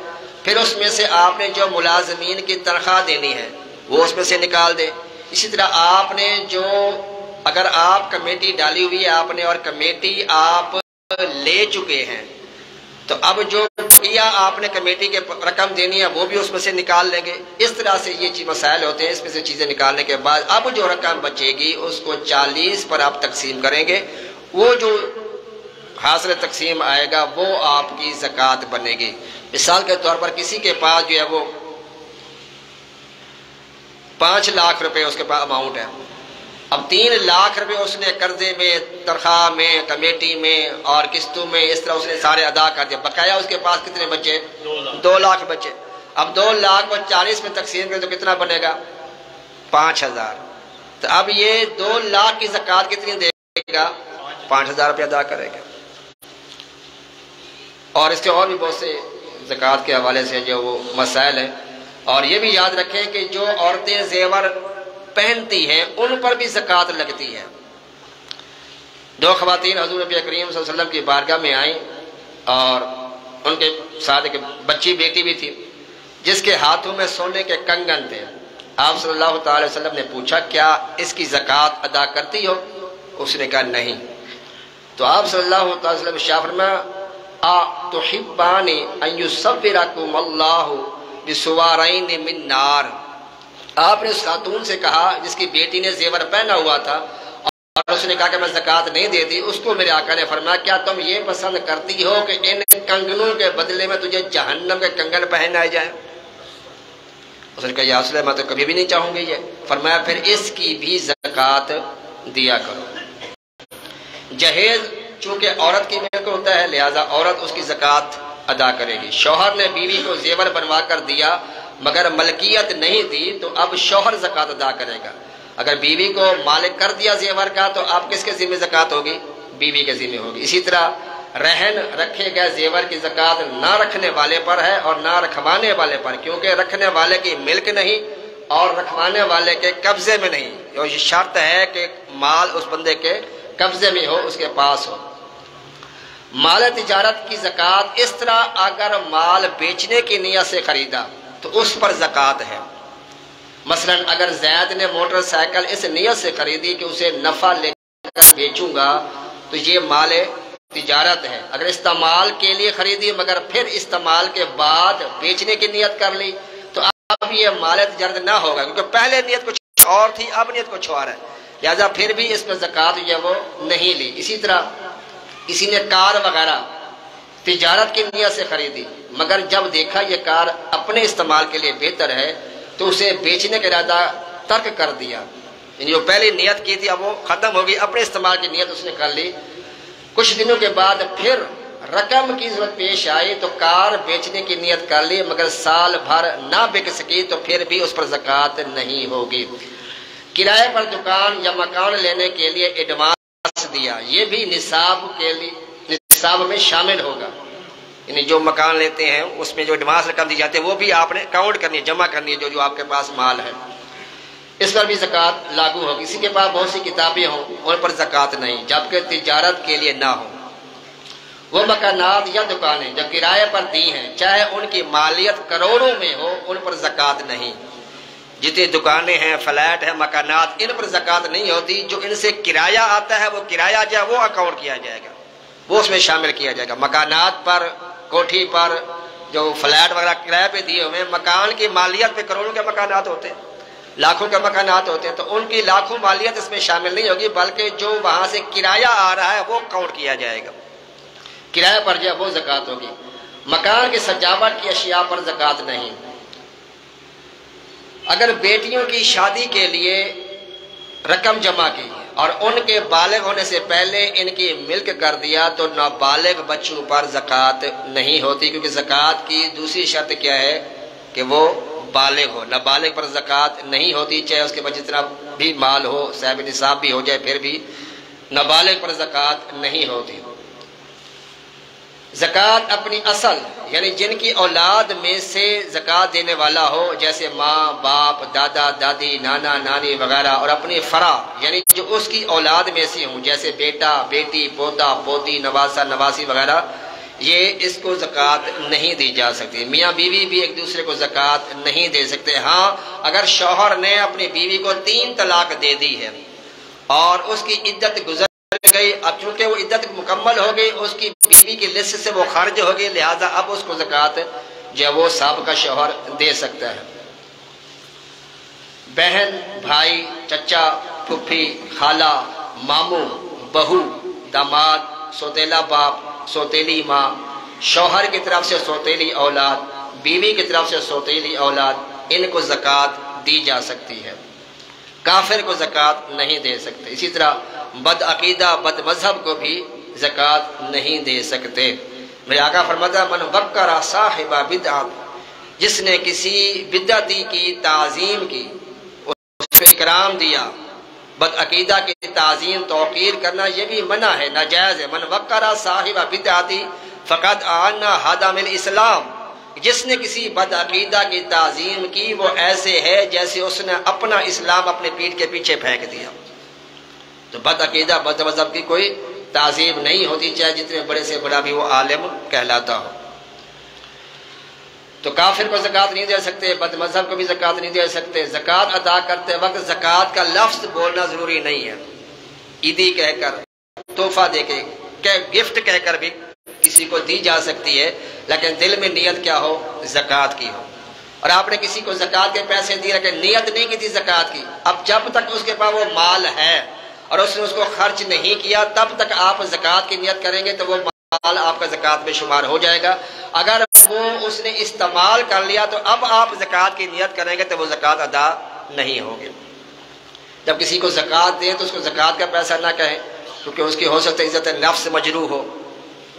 پھر اس میں سے آپ نے جو ملازمین کی تنخواہ دینی ہے وہ اس میں سے نکال دیں۔ اسی طرح آپ نے جو اگر آپ کمیٹی ڈالی ہوئی ہے آپ نے اور کمیٹی آپ لے چکے ہیں، تو اب جو بقیہ آپ نے کمیٹی کے رقم دینی ہے وہ بھی اس میں سے نکال لیں گے۔ اس طرح سے یہ مسائل ہوتے ہیں، اس میں سے چیزیں نکالنے کے بعد اب جو رقم بچے گی اس کو 40 پر آپ تقسیم کریں گے، وہ جو حاصل تقسیم آئے گا وہ آپ کی زکوٰۃ بنے گی۔ مثال کے طور پر کسی کے پاس جو ہے وہ 5 لاکھ روپے اس کے پاس اماؤنٹ ہے، اب 3 لاکھ روپے اس نے قرضے میں، تنخواہ میں، کمیٹی میں اور قسطوں میں اس طرح اس نے سارے ادا کر دیا، بقایا اس کے پاس کتنے بچے؟ 2 لاکھ بچے۔ اب 2 لاکھ کو 40 میں تقسیم کریں تو کتنا بنے گا؟ 5000۔ تو اب یہ 2 لاکھ کی زکوٰۃ کتنی دے گا؟ 5000 روپے ادا کرے گا۔ اور اس کے اور بھی بہت سے زکوٰۃ کے حوالے سے جو وہ مسائل ہیں، اور یہ بھی یاد رکھیں کہ جو عورتیں زیور پہنتی ہیں ان پر بھی زکوٰۃ لگتی ہے۔ 2 خواتین حضور نبی کریم صلی اللہ علیہ وسلم کی بارگاہ میں آئیں اور ان کے ساتھ ایک بچی بیٹی بھی تھی جس کے ہاتھوں میں سونے کے کنگن تھے۔ آپ صلی اللہ تعالی وسلم نے پوچھا کیا اس کی زکوٰۃ ادا کرتی ہو؟ اس نے کہا نہیں۔ تو آپ صلی اللہ تعالی وسلم ارشاد فرمایا تحبان ان یصورکم اللہ بسوارین من نار۔ آپ نے اس خاتون سے کہا جس کی بیٹی نے زیور پہنا ہوا تھا اور اس نے کہا کہ میں زکوٰۃ نہیں دیتی، اس کو میرے آقا نے فرمایا کیا تم یہ پسند کرتی ہو کہ ان کنگنوں کے بدلے میں تجھے جہنم کے کنگن پہنائے جائیں؟ اس نے کہا یا رسول اللہ میں تو کبھی بھی نہیں چاہوں گی یہ۔ فرمایا پھر اس کی بھی زکوٰۃ دیا کرو۔ جہیز چونکہ عورت کی ملک ہوتا ہے لہذا عورت اس کی زکوٰۃ ادا کرے گی۔ شوہر نے بیوی کو زیور بنوا کر دیا مگر ملکیت نہیں دی تو اب شوہر زکوٰۃ ادا کرے گا۔ اگر بیوی کو مالک کر دیا زیور کا تو اب کس کے ذمہ زکوٰۃ ہوگی؟ بیوی کے ذمہ ہوگی۔ اسی طرح رہن رکھے گئے زیور کی زکوٰۃ نہ رکھنے والے پر ہے اور نہ رکھوانے والے پر، کیونکہ رکھنے والے کی ملک نہیں اور رکھوانے والے کے قبضے میں نہیں، اور یہ شرط ہے کہ مال اس بندے کے قبضے میں ہو، اس کے پاس ہو۔ مال تجارت کی زکوٰۃ اس طرح اگر مال بیچنے کی نیت سے خریدا تو اس پر زکوٰۃ ہے۔ مثلا اگر زید نے موٹر سائیکل اس نیت سے خریدی کہ اسے نفع لے کر بیچوں گا تو یہ مال تجارت ہے۔ اگر استعمال کے لیے خریدی مگر پھر استعمال کے بعد بیچنے کی نیت کر لی تو اب یہ مال تجارت نہ ہوگا، کیونکہ پہلے نیت کچھ اور تھی اب نیت کچھ اور ہے، لہذا پھر بھی اس میں زکوٰۃ جو ہے وہ نہیں لی۔ اسی طرح کسی نے کار وغیرہ تجارت کی نیت سے خریدی مگر جب دیکھا یہ کار اپنے استعمال کے لیے بہتر ہے تو اسے بیچنے کا ارادہ ترک کر دیا، یعنی جو پہلی نیت کی تھی اب وہ ختم ہوگی، اپنے استعمال کی نیت اس نے کر لی۔ کچھ دنوں کے بعد پھر رقم کی ضرورت پیش آئی تو کار بیچنے کی نیت کر لی مگر سال بھر نہ بک سکی تو پھر بھی اس پر زکوٰۃ نہیں ہوگی۔ کرائے پر دکان یا مکان لینے کے لیے ایڈوانس دیا، یہ بھی نصاب کے لیے نصاب میں شامل ہوگا، یعنی جو مکان لیتے ہیں اس میں جو ایڈوانس رقم دی جاتی ہے وہ بھی آپ نے کاؤنٹ کرنی ہے، جمع کرنی ہے جو آپ کے پاس مال ہے، اس پر بھی زکوٰۃ لاگو ہوگی۔ کسی کے پاس بہت سی کتابیں ہوں ان پر زکوٰۃ نہیں جبکہ تجارت کے لیے نہ ہو۔ وہ مکانات یا دکانیں جو کرائے پر دی ہیں چاہے ان کی مالیت کروڑوں میں ہو ان پر زکوٰۃ نہیں۔ جتنی دکانیں ہیں، فلیٹ ہیں، مکانات، ان پر زکوٰۃ نہیں ہوتی۔ جو ان سے کرایہ آتا ہے وہ کرایہ جو ہے وہ اکاؤنٹ کیا جائے گا، وہ اس میں شامل کیا جائے گا۔ مکانات پر، کوٹھی پر، جو فلیٹ وغیرہ کرایہ پہ دیے ہوئے ہیں، مکان کی مالیت پہ کروڑوں کے مکانات ہوتے ہیں، لاکھوں کے مکانات ہوتے ہیں، تو ان کی لاکھوں مالیت اس میں شامل نہیں ہوگی بلکہ جو وہاں سے کرایہ آ رہا ہے وہ کاؤنٹ کیا جائے گا، کرایہ پر جو ہے وہ زکوٰۃ ہوگی۔ مکان کی سجاوٹ کی اشیاء پر زکوٰۃ نہیں۔ اگر بیٹیوں کی شادی کے لیے رقم جمع کی اور ان کے بالغ ہونے سے پہلے ان کی ملک کر دیا تو نابالغ بچوں پر زکوٰۃ نہیں ہوتی، کیونکہ زکوٰۃ کی دوسری شرط کیا ہے کہ وہ بالغ ہو۔ نابالغ پر زکوٰۃ نہیں ہوتی، چاہے اس کے پاس جتنا بھی مال ہو، صاحب نصاب بھی ہو جائے، پھر بھی نابالغ پر زکوٰۃ نہیں ہوتی۔ زکوٰۃ اپنی اصل یعنی جن کی اولاد میں سے زکوٰۃ دینے والا ہو، جیسے ماں باپ، دادا دادی، نانا نانی وغیرہ، اور اپنی فرا یعنی جو اس کی اولاد میں سے ہوں، جیسے بیٹا بیٹی، پوتا پوتی، نواسا نواسی وغیرہ، یہ اس کو زکوٰۃ نہیں دی جا سکتی۔ میاں بیوی بھی ایک دوسرے کو زکوٰۃ نہیں دے سکتے۔ ہاں اگر شوہر نے اپنی بیوی کو 3 طلاق دے دی ہے اور اس کی عدت گزر گئی، اب چونکہ وہ عدت مکمل ہو گئی، اس کی بیوی کی لسٹ سے وہ خارج ہو گئی، لہذا اب اس کو زکوٰۃ جو ہے وہ سابقہ شوہر دے سکتا ہے۔ بہن، بھائی، چچا، پھپھی، خالہ، ماموں، بہو، داماد، سوتیلا باپ، سوتیلی ماں، شوہر کی طرف سے سوتیلی اولاد، بیوی کی طرف سے سوتیلی اولاد، ان کو زکوٰۃ دی جا سکتی ہے۔ کافر کو زکوٰۃ نہیں دے سکتے۔ اسی طرح بد عقیدہ بد مذہب کو بھی زکوٰۃ نہیں دے سکتے۔ میرے آقا فرماتا ہے من وقر صاحب بدعت، جس نے کسی بدعتی کی تعظیم کی، اس کو اکرام دیا، بد عقیدہ کی تعظیم توقیر کرنا یہ بھی منع ہے، ناجائز ہے۔ من وقر صاحب بدعتی فقد اعنا حدم الاسلام، جس نے کسی بد عقیدہ کی تعظیم کی وہ ایسے ہے جیسے اس نے اپنا اسلام اپنے پیٹھ کے پیچھے پھینک دیا۔ تو بد عقیدہ بد مذہب کی کوئی تعظیم نہیں ہوتی، چاہے جتنے بڑے سے بڑا بھی وہ عالم کہلاتا ہو۔ تو کافر کو زکوٰۃ نہیں دے سکتے، بد مذہب کو بھی زکوٰۃ نہیں دے سکتے۔ زکوٰۃ ادا کرتے وقت زکوٰۃ کا لفظ بولنا ضروری نہیں ہے۔ عیدی کہہ کر، تحفہ دے کے، گفٹ کہہ کر بھی کسی کو دی جا سکتی ہے، لیکن دل میں نیت کیا ہو؟ زکوٰۃ کی ہو۔ اور آپ نے کسی کو زکوٰۃ کے پیسے دیے لیکن نیت نہیں کی تھی زکوٰۃ کی، اب جب تک اس کے پاس وہ مال ہے اور اس نے اس کو خرچ نہیں کیا تب تک آپ زکوٰۃ کی نیت کریں گے تو وہ مال آپ کا زکوٰۃ میں شمار ہو جائے گا۔ اگر وہ اس نے استعمال کر لیا تو اب آپ زکوٰۃ کی نیت کریں گے تو وہ زکوٰۃ ادا نہیں ہوگی۔ جب کسی کو زکوٰۃ دیں تو اس کو زکوٰۃ کا پیسہ نہ کہیں، کیونکہ اس کی ہو سکتا ہے عزت نفس مجروح ہو۔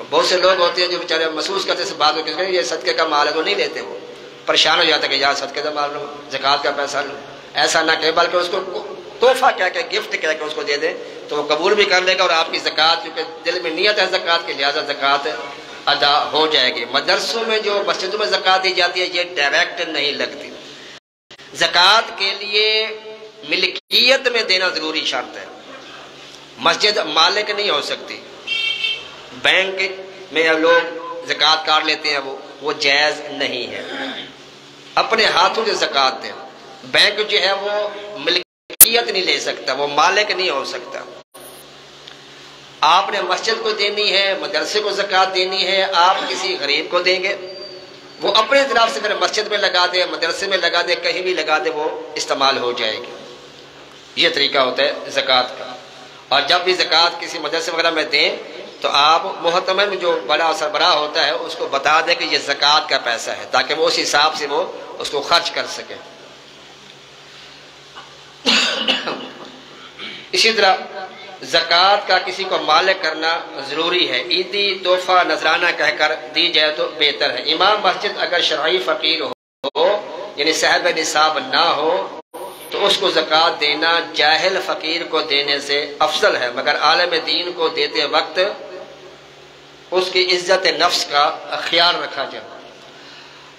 بہت سے لوگ ہوتے ہیں جو بیچارے محسوس کرتے ہیں بات کہ یہ صدقے کا مال ہے تو نہیں لیتے، وہ پریشان ہو جاتا ہے کہ یار صدقے کا مال لو، زکوٰۃ کا پیسہ لو، ایسا نہ کہے بلکہ اس کو تحفہ کہہ کے، گفٹ کہہ کے اس کو دے دیں تو وہ قبول بھی کر لے گا، اور آپ کی زکوٰۃ کیونکہ دل میں نیت ہے زکوٰۃ کی، لہٰذا زکوٰۃ ادا ہو جائے گی۔ مدرسوں میں جو مسجدوں میں زکوٰۃ دی جاتی ہے یہ ڈائریکٹ نہیں لگتی۔ زکوٰۃ کے لیے ملکیت میں دینا ضروری شرط ہے، مسجد مالک نہیں ہو سکتی۔ بینک میں لوگ زکوٰۃ کاٹ لیتے ہیں، وہ جائز نہیں ہے۔ اپنے ہاتھوں سے زکوٰۃ دیں۔ بینک جو ہے وہ ملکیت نہیں لے سکتا، وہ مالک نہیں ہو سکتا۔ آپ نے مسجد کو دینی ہے، مدرسے کو زکوٰۃ دینی ہے، آپ کسی غریب کو دیں گے، وہ اپنے طرف سے پھر مسجد میں لگا دے، مدرسے میں لگا دے، کہیں بھی لگا دے، وہ استعمال ہو جائے گی۔ یہ طریقہ ہوتا ہے زکوٰۃ کا۔ اور جب بھی زکوٰۃ کسی مدرسے وغیرہ میں دیں تو آپ محتمم جو بڑا سربراہ ہوتا ہے اس کو بتا دیں کہ یہ زکوٰۃ کا پیسہ ہے، تاکہ وہ اس حساب سے وہ اس کو خرچ کر سکے۔ اسی طرح زکوٰۃ کا کسی کو مالک کرنا ضروری ہے۔ عیدی، تحفہ، نذرانہ کہہ کر دی جائے تو بہتر ہے۔ امام مسجد اگر شرعی فقیر ہو یعنی صاحب نصاب نہ ہو تو اس کو زکوٰۃ دینا جاہل فقیر کو دینے سے افضل ہے، مگر عالم دین کو دیتے وقت اس کی عزت نفس کا خیال رکھا جائے۔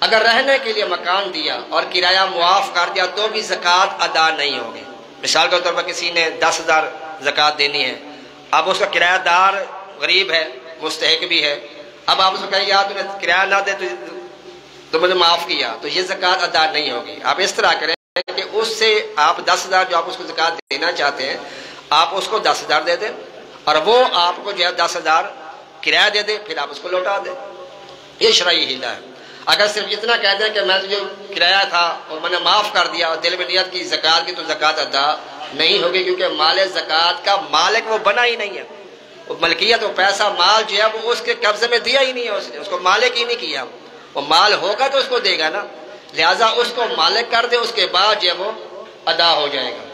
اگر رہنے کے لیے مکان دیا اور کرایہ معاف کر دیا تو بھی زکوٰۃ ادا نہیں ہوگی۔ مثال کے طور پر کسی نے 10,000 زکوٰۃ دینی ہے، اب اس کا کرایہ دار غریب ہے، مستحق بھی ہے، اب آپ اس کو کہیں یار تمہیں کرایہ نہ دے تو مجھے معاف کیا، تو یہ زکوٰۃ ادا نہیں ہوگی۔ آپ اس طرح کریں کہ اس سے آپ 10,000 جو آپ اس کو زکوٰۃ دینا چاہتے ہیں آپ اس کو 10,000 دے دیں اور وہ آپ کو جو ہے 10,000 کرایہ دے دیں، پھر آپ اس کو لوٹا دیں۔ یہ شرعی حیلہ ہے۔ اگر صرف اتنا کہہ دیں کہ میں جو کرایہ تھا اور میں نے معاف کر دیا اور دل میں نیت کی زکوٰۃ کی تو زکوٰۃ ادا نہیں ہوگی، کیونکہ مال زکوٰۃ کا مالک وہ بنا ہی نہیں ہے، وہ ملکیت، وہ پیسہ مال جو ہے وہ اس کے قبضے میں دیا ہی نہیں ہے، اس کو مالک ہی نہیں کیا۔ وہ مال ہوگا تو اس کو دے گا نا، لہٰذا اس کو مالک کر دے، اس کے بعد جو ہے وہ ادا ہو جائے گا۔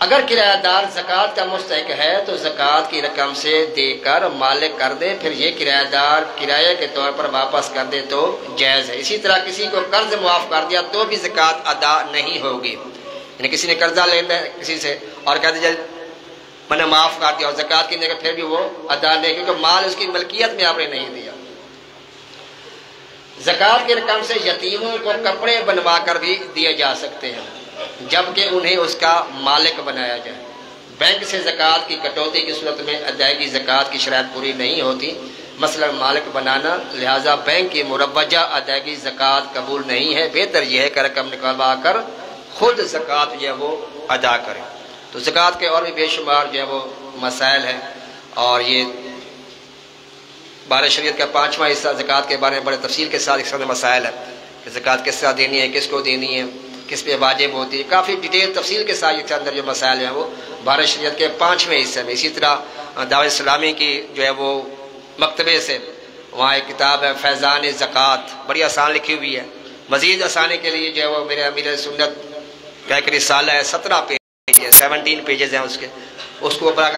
اگر کرایہ دار زکوٰۃ کا مستحق ہے تو زکوٰۃ کی رقم سے دے کر مالک کر دے، پھر یہ کرایہ دار کرایہ کے طور پر واپس کر دے تو جائز ہے۔ اسی طرح کسی کو قرض معاف کر دیا تو بھی زکوٰۃ ادا نہیں ہوگی، یعنی کسی نے قرضہ لینا ہے کسی سے اور کہہ دیا میں نے معاف کر دیا اور زکوٰۃ کی جگہ پھر بھی وہ ادا نہیں، کیونکہ مال اس کی ملکیت میں آپ نے نہیں دیا۔ زکوٰۃ کی رقم سے یتیموں کو کپڑے بنوا کر بھی دیے جا سکتے ہیں، جبکہ انہیں اس کا مالک بنایا جائے۔ بینک سے زکوٰۃ کی کٹوتی کی صورت میں ادائیگی زکوٰۃ کی شرائط پوری نہیں ہوتی، مثلا مالک بنانا، لہذا بینک کی مروجہ ادائیگی زکوٰۃ قبول نہیں ہے۔ بہتر یہ ہے کہ رقم نکلوا کر خود زکوٰۃ جو ہے وہ ادا کرے۔ تو زکوٰۃ کے اور بھی بے شمار جو ہے وہ مسائل ہیں، اور یہ بارہ شریعت کا 5واں حصہ زکوٰۃ کے بارے میں بڑے تفصیل کے ساتھ اس مسائل ہے کہ زکوٰۃ کس طرح دینی ہے، کس کو دینی ہے، کس پہ واجب ہوتی ہے، کافی ڈیٹیل تفصیل کے ساتھ اس کے اندر جو مسائل ہیں وہ بارہ شریعت کے 5ویں حصے میں۔ اسی طرح دعوت اسلامی کی جو ہے وہ مکتبے سے وہاں ایک کتاب ہے فیضان زکوٰۃ، بڑی آسان لکھی ہوئی ہے۔ مزید آسانی کے لیے جو ہے وہ میرے امیر سنت کا ایک رسالہ ہے، 17 پیج ہے، 17 پیجز ہیں اس کے، اس کو بڑا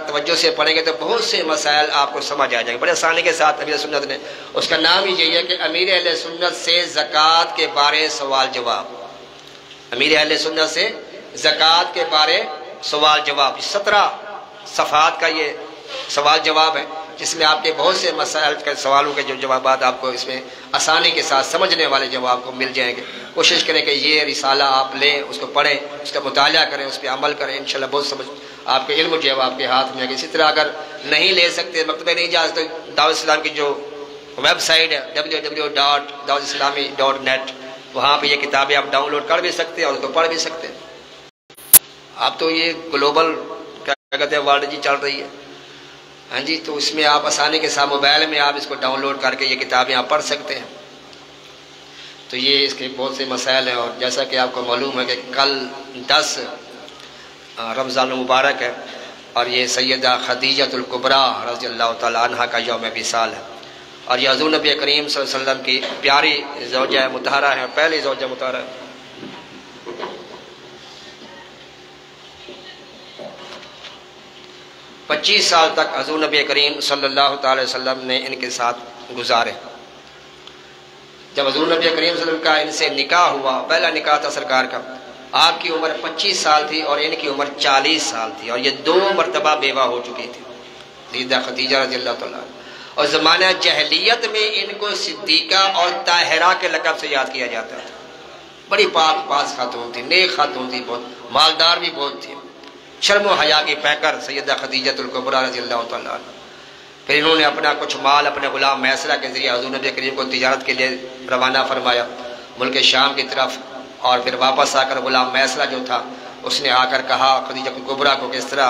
توجہ سے پڑھیں گے تو بہت سے مسائل آپ کو سمجھ آ جائیں گے بڑے آسانی کے ساتھ۔ امیر سنت نے اس کا نام ہی یہی ہے کہ امیر اہل سنت سے زکوٰۃ کے بارے سوال جواب، امیر اہل سنت سے زکوٰۃ کے بارے سوال جواب، 17 صفحات کا یہ سوال جواب ہے، جس میں آپ کے بہت سے مسائل کے سوالوں کے جو جوابات آپ کو اس میں آسانی کے ساتھ سمجھنے والے جواب کو مل جائیں گے۔ کوشش کریں کہ یہ رسالہ آپ لیں، اس کو پڑھیں، اس کا مطالعہ کریں، اس پہ عمل کریں، انشاءاللہ بہت سمجھ آپ کے علم جو ہے وہ آپ کے ہاتھ میں آئے گا۔ اسی طرح اگر نہیں لے سکتے، مکتبے نہیں جا سکتے، دعوت اسلام کی جو ویب سائٹ ہے www.dawatislami.net، وہاں پہ یہ کتابیں آپ ڈاؤن لوڈ کر بھی سکتے ہیں اور اس کو پڑھ بھی سکتے ہیں۔ اب تو یہ گلوبل کیا کہتے ہیں ورلڈ جی چل رہی ہے، ہاں جی، تو اس میں آپ آسانی کے ساتھ موبائل میں آپ اس کو ڈاؤن لوڈ کر کے یہ کتابیں آپ پڑھ سکتے ہیں۔ تو یہ اس کے بہت سے مسائل ہیں، اور جیسا کہ آپ کو معلوم ہے کہ کل 10 رمضان المبارک ہے، اور یہ سیدہ خدیجۃ الکبریٰ رضی اللہ تعالیٰ عنہ کا یوم وصال ہے، اور یہ حضور نبی کریم صلی اللہ علیہ وسلم کی پیاری زوجہ مطہرہ ہے، پہلی زوجہ مطہرہ ہے۔ پچیس سال تک حضور نبی کریم صلی اللہ تعالی وسلم نے ان کے ساتھ گزارے۔ جب حضور نبی کریم صلی اللہ علیہ وسلم کا ان سے نکاح ہوا، پہلا نکاح تھا سرکار کا، آپ کی عمر 25 سال تھی اور ان کی عمر 40 سال تھی، اور یہ 2 مرتبہ بیوہ ہو چکی تھی، سیدہ خدیجہ رضی اللہ تعالیٰ عنہ۔ اور زمانہ جاہلیت میں ان کو صدیقہ اور طاہرہ کے لقب سے یاد کیا جاتا تھا۔ بڑی پاک پاس خاتون تھی، نیک خاتون تھی، بہت مالدار بھی بہت تھی، شرم و حیا کی پیکر سیدہ خدیجۃ الکبریٰ رضی اللہ تعالیٰ عنہ۔ پھر انہوں نے اپنا کچھ مال اپنے غلام میسرہ کے ذریعے حضور نبی کریم کو تجارت کے لیے روانہ فرمایا ملک شام کی طرف، اور پھر واپس آ کر غلام میسرہ جو تھا اس نے آ کر کہا خدیجہ الکبریٰ کو کہ اس طرح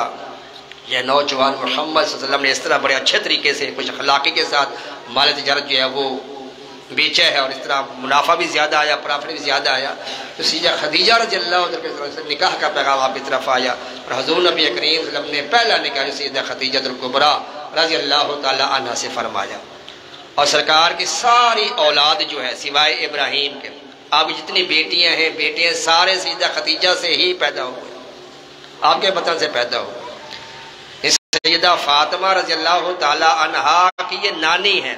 یہ نوجوان محمد صلی اللہ علیہ وسلم نے اس طرح بڑے اچھے طریقے سے کچھ اخلاقی کے ساتھ مال تجارت جو ہے وہ بیچا ہے، اور اس طرح منافع بھی زیادہ آیا، پرافٹ بھی زیادہ آیا، تو سیدہ خدیجہ رضی اللہ عنہ سے نکاح کا پیغام آپ کی طرف آیا، اور حضور نبی کریم صلی اللہ علیہ وسلم نے پہلا نکاح سیدہ خدیجہ الکبریٰ رضی اللہ تعالی عنہ سے فرمایا۔ اور سرکار کی ساری اولاد جو ہے سوائے ابراہیم کے، آپ کی جتنی بیٹیاں ہیں بیٹے سارے سیدہ خدیجہ سے ہی پیدا ہوئے، آپ کے بطن سے پیدا ہوئے۔ سیدہ فاطمہ رضی اللہ تعالی عنہا کی یہ نانی ہے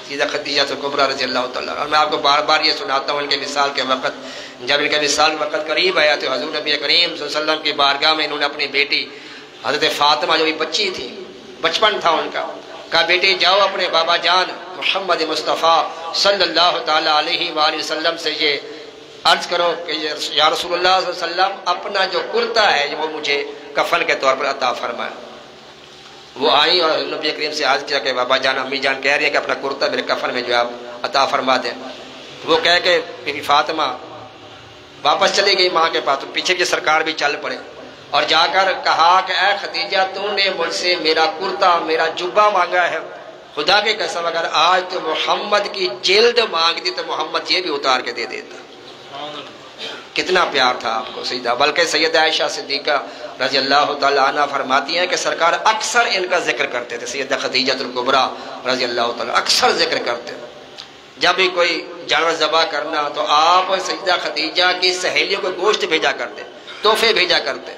سیدہ خدیجہ الکبریٰ رضی اللہ تعالیٰ عنہ۔ اور میں آپ کو بار بار یہ سناتا ہوں، ان کے وصال کے وقت، جب ان کے وصال کے وقت قریب آیا تو حضور نبی کریم صلی اللہ علیہ وسلم کی بارگاہ میں انہوں نے اپنی بیٹی حضرت فاطمہ جو بھی بچی تھی، بچپن تھا ان کا، کہا بیٹی جاؤ اپنے بابا جان محمد مصطفیٰ صلی اللہ تعالیٰ علیہ وآلہ وسلم سے یہ عرض کرو کہ یا رسول اللہ صلی اللہ علیہ وسلم اپنا جو کرتا ہے وہ مجھے کفن کے طور پر عطا فرمائے۔ وہ آئی اور نبی کریم سے عرض کیا کہ بابا جان امی جان کہہ رہی ہیں کہ اپنا کرتا میرے کفن میں جو ہے آپ عطا فرما دیں۔ وہ کہہ کے بی بی فاطمہ واپس چلی گئی ماں کے پاس، پیچھے کی سرکار بھی چل پڑے اور جا کر کہا کہ اے خدیجہ تو نے مجھ سے میرا کرتا میرا جبہ مانگا ہے، خدا کی قسم اگر آج تو محمد کی جلد مانگتی تو محمد یہ بھی اتار کے دے دیتا۔ کتنا پیار تھا آپ کو سیدہ، بلکہ سیدہ عائشہ صدیقہ رضی اللہ تعالیٰ عنہ فرماتی ہیں کہ سرکار اکثر ان کا ذکر کرتے تھے، سیدہ خدیجہ الکبریٰ رضی اللہ تعالیٰ اکثر ذکر کرتے تھے۔ جب بھی کوئی جانور ذبح کرنا تو آپ سیدہ خدیجہ کی سہیلیوں کو گوشت بھیجا کرتے، تحفے بھیجا کرتے،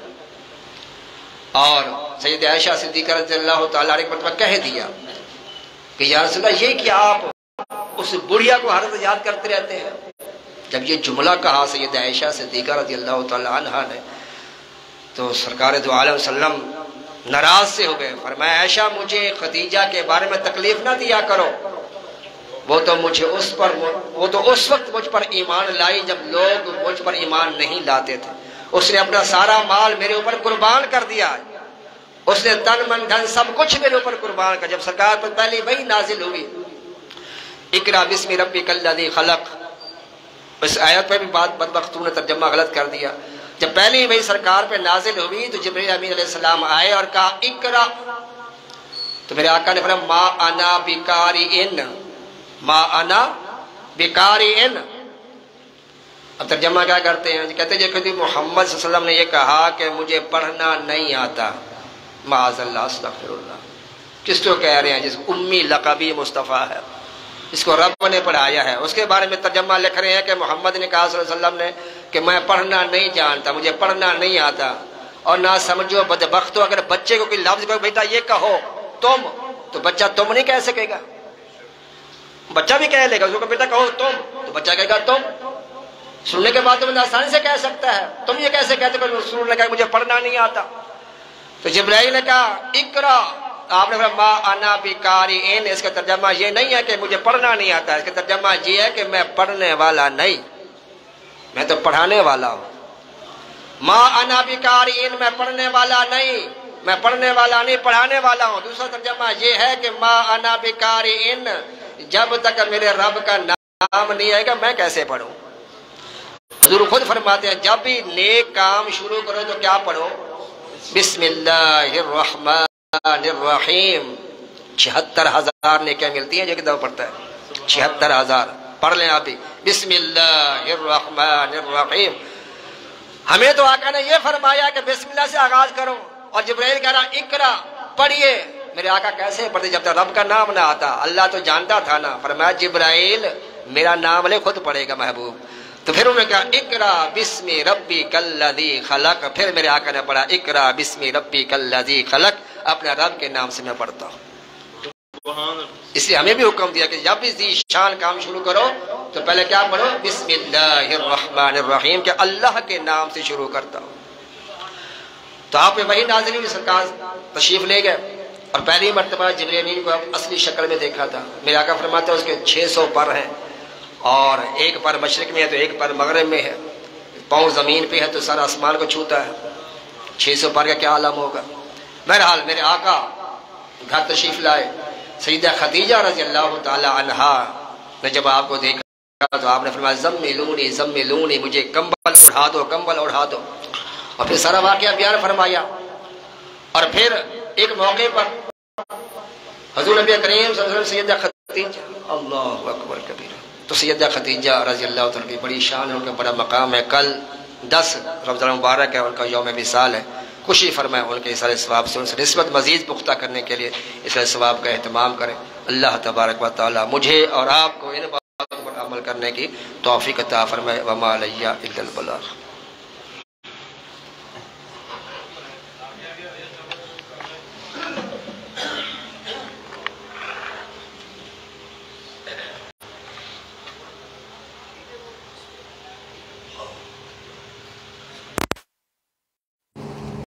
اور سید عائشہ صدیقہ رضی اللہ تعالیٰ عنہ ایک مرتبہ کہہ دیا کہ یا رسول اللہ یہ کہ آپ اس بڑھیا کو ہر وقت یاد کرتے رہتے ہیں. جب یہ جملہ کہا سید عائشہ صدیقہ رضی اللہ تعالیٰ عنہ نے تو سرکار دو عالم وسلم ناراض سے ہو گئے. فرمایا عائشہ مجھے خدیجہ کے بارے میں تکلیف نہ دیا کرو، وہ تو اس وقت مجھ پر ایمان لائی جب لوگ مجھ پر ایمان نہیں لاتے تھے. اس نے اپنا سارا مال میرے اوپر قربان کر دیا، اس نے تن من دھن سب کچھ میرے اوپر قربان کر. جب سرکار پر پہلی وحی نازل ہوئی اقرا بسم ربک الذی خلق، اس آیت پہ بھی بات بدبختوں نے ترجمہ غلط کر دیا. جب پہلی وحی سرکار پہ نازل ہوئی تو جبرائیل امین علیہ السلام آئے اور کہا اقرا، تو میرے آقا نے فرمایا ما انا بقارئن، ما انا بقارئن. اب ترجمہ کیا کرتے ہیں؟ کہتے ہیں کہ محمد صلی اللہ علیہ وسلم نے یہ کہا کہ مجھے پڑھنا نہیں آتا. معاذ اللہ، استغفر اللہ. کس کو کہہ رہے ہیں؟ جس امی لقبی مصطفیٰ ہے، اس کو رب نے پڑھایا ہے، اس کے بارے میں ترجمہ لکھ رہے ہیں کہ محمد نے کہا صلی اللہ علیہ وسلم نے کہ میں پڑھنا نہیں جانتا، مجھے پڑھنا نہیں آتا. اور نہ سمجھو بدبختو، اگر بچے کو کوئی لفظ کو بیٹا یہ کہو تم، تو بچہ تم نہیں کہہ سکے گا. بچہ بھی کہہ لے گا، اس کو بیٹا کہو تم، تو بچہ کہے گا تم. سننے کے بعد تم آسانی سے کہہ سکتا ہے، تم یہ کیسے کہتے ہو؟ رسول نے کہا مجھے پڑھنا نہیں آتا. تو جبرائیل نے کہا اقرا، آپ نے فرمایا ما انا بقارئن. اس کا ترجمہ یہ نہیں ہے کہ مجھے پڑھنا نہیں آتا، اس کا ترجمہ یہ ہے کہ میں پڑھنے والا نہیں، میں تو پڑھانے والا ہوں. ما انا بقارئن، میں پڑھنے والا نہیں، میں پڑھنے والا نہیں، پڑھانے والا ہوں. دوسرا ترجمہ یہ ہے کہ ما انا بقارئن، جب تک میرے رب کا نام نہیں آئے گا میں کیسے پڑھوں. حضور خود فرماتے ہیں جب بھی نیک کام شروع کرو تو کیا پڑھو؟ بسم اللہ الرحمن الرحیم. 76,000 نیکیاں ملتی ہیں جو کہ دفعہ پڑھتا ہے. 76,000 پڑھ لیں آپ بھی. بسم اللہ الرحمن الرحیم. ہمیں تو آقا نے یہ فرمایا کہ بسم اللہ سے آغاز کرو، اور جبرائیل کہہ رہا اقرا، پڑھیے. میرے آقا کیسے پڑھتے جب تک رب کا نام نہ آتا؟ اللہ تو جانتا تھا نا. فرمایا جبرائیل میرا نام لے خود پڑھے گا محبوب. تو پھر انہوں نے کہا اقرا بسم ربک الذی خلق. پھر میرے آقا نے پڑھا اقرا بسم ربک الذی خلق. اپنے رب کے نام سے میں پڑھتا ہوں. اس لیے ہمیں بھی حکم دیا کہ جب بھی ذی شان کام شروع کرو تو پہلے کیا پڑھو؟ بسم اللہ الرحمن الرحیم، کہ اللہ کے نام سے شروع کرتا ہوں. تو آپ نے وہی نازل ہوئی، سرکار تشریف لے گئے اور پہلی مرتبہ جبرائیل امین کو اصلی شکل میں دیکھا تھا. میرے آقا فرماتے ہیں اس کے 600 پر ہیں، اور ایک پر مشرق میں ہے تو ایک پر مغرب میں ہے. پاؤں زمین پہ ہے تو سارا آسمان کو چھوتا ہے. 600 پر کا کیا عالم ہوگا. بہرحال میرے آقا گھر تشریف لائے. سیدہ خدیجہ رضی اللہ تعالی عنہا نے جب آپ کو دیکھا تو آپ نے فرمایا زملونی زملونی، مجھے کمبل اڑھا دو، کمبل اڑھا دو. اور پھر سارا واقعہ بیان فرمایا. اور پھر ایک موقع پر حضور نبی کریم صلی اللہ علیہ وسلم سیدہ خدیجہ، اللہ اکبر کبیرہ، تو سیدہ خدیجہ رضی اللہ تعالیٰ کی بڑی شان ہے، ان کا بڑا مقام ہے. کل 10 رمضان مبارک ہے، ان کا یوم وصال ہے. خوشی فرمائے ان کے اصال ثواب سے، ان سے نسبت مزید پختہ کرنے کے لیے اصال ثواب کا اہتمام کریں. اللہ تبارک و تعالیٰ مجھے اور آپ کو ان باتوں پر عمل کرنے کی توفیق عطا فرمائے. وما علیہ الا البلاغ.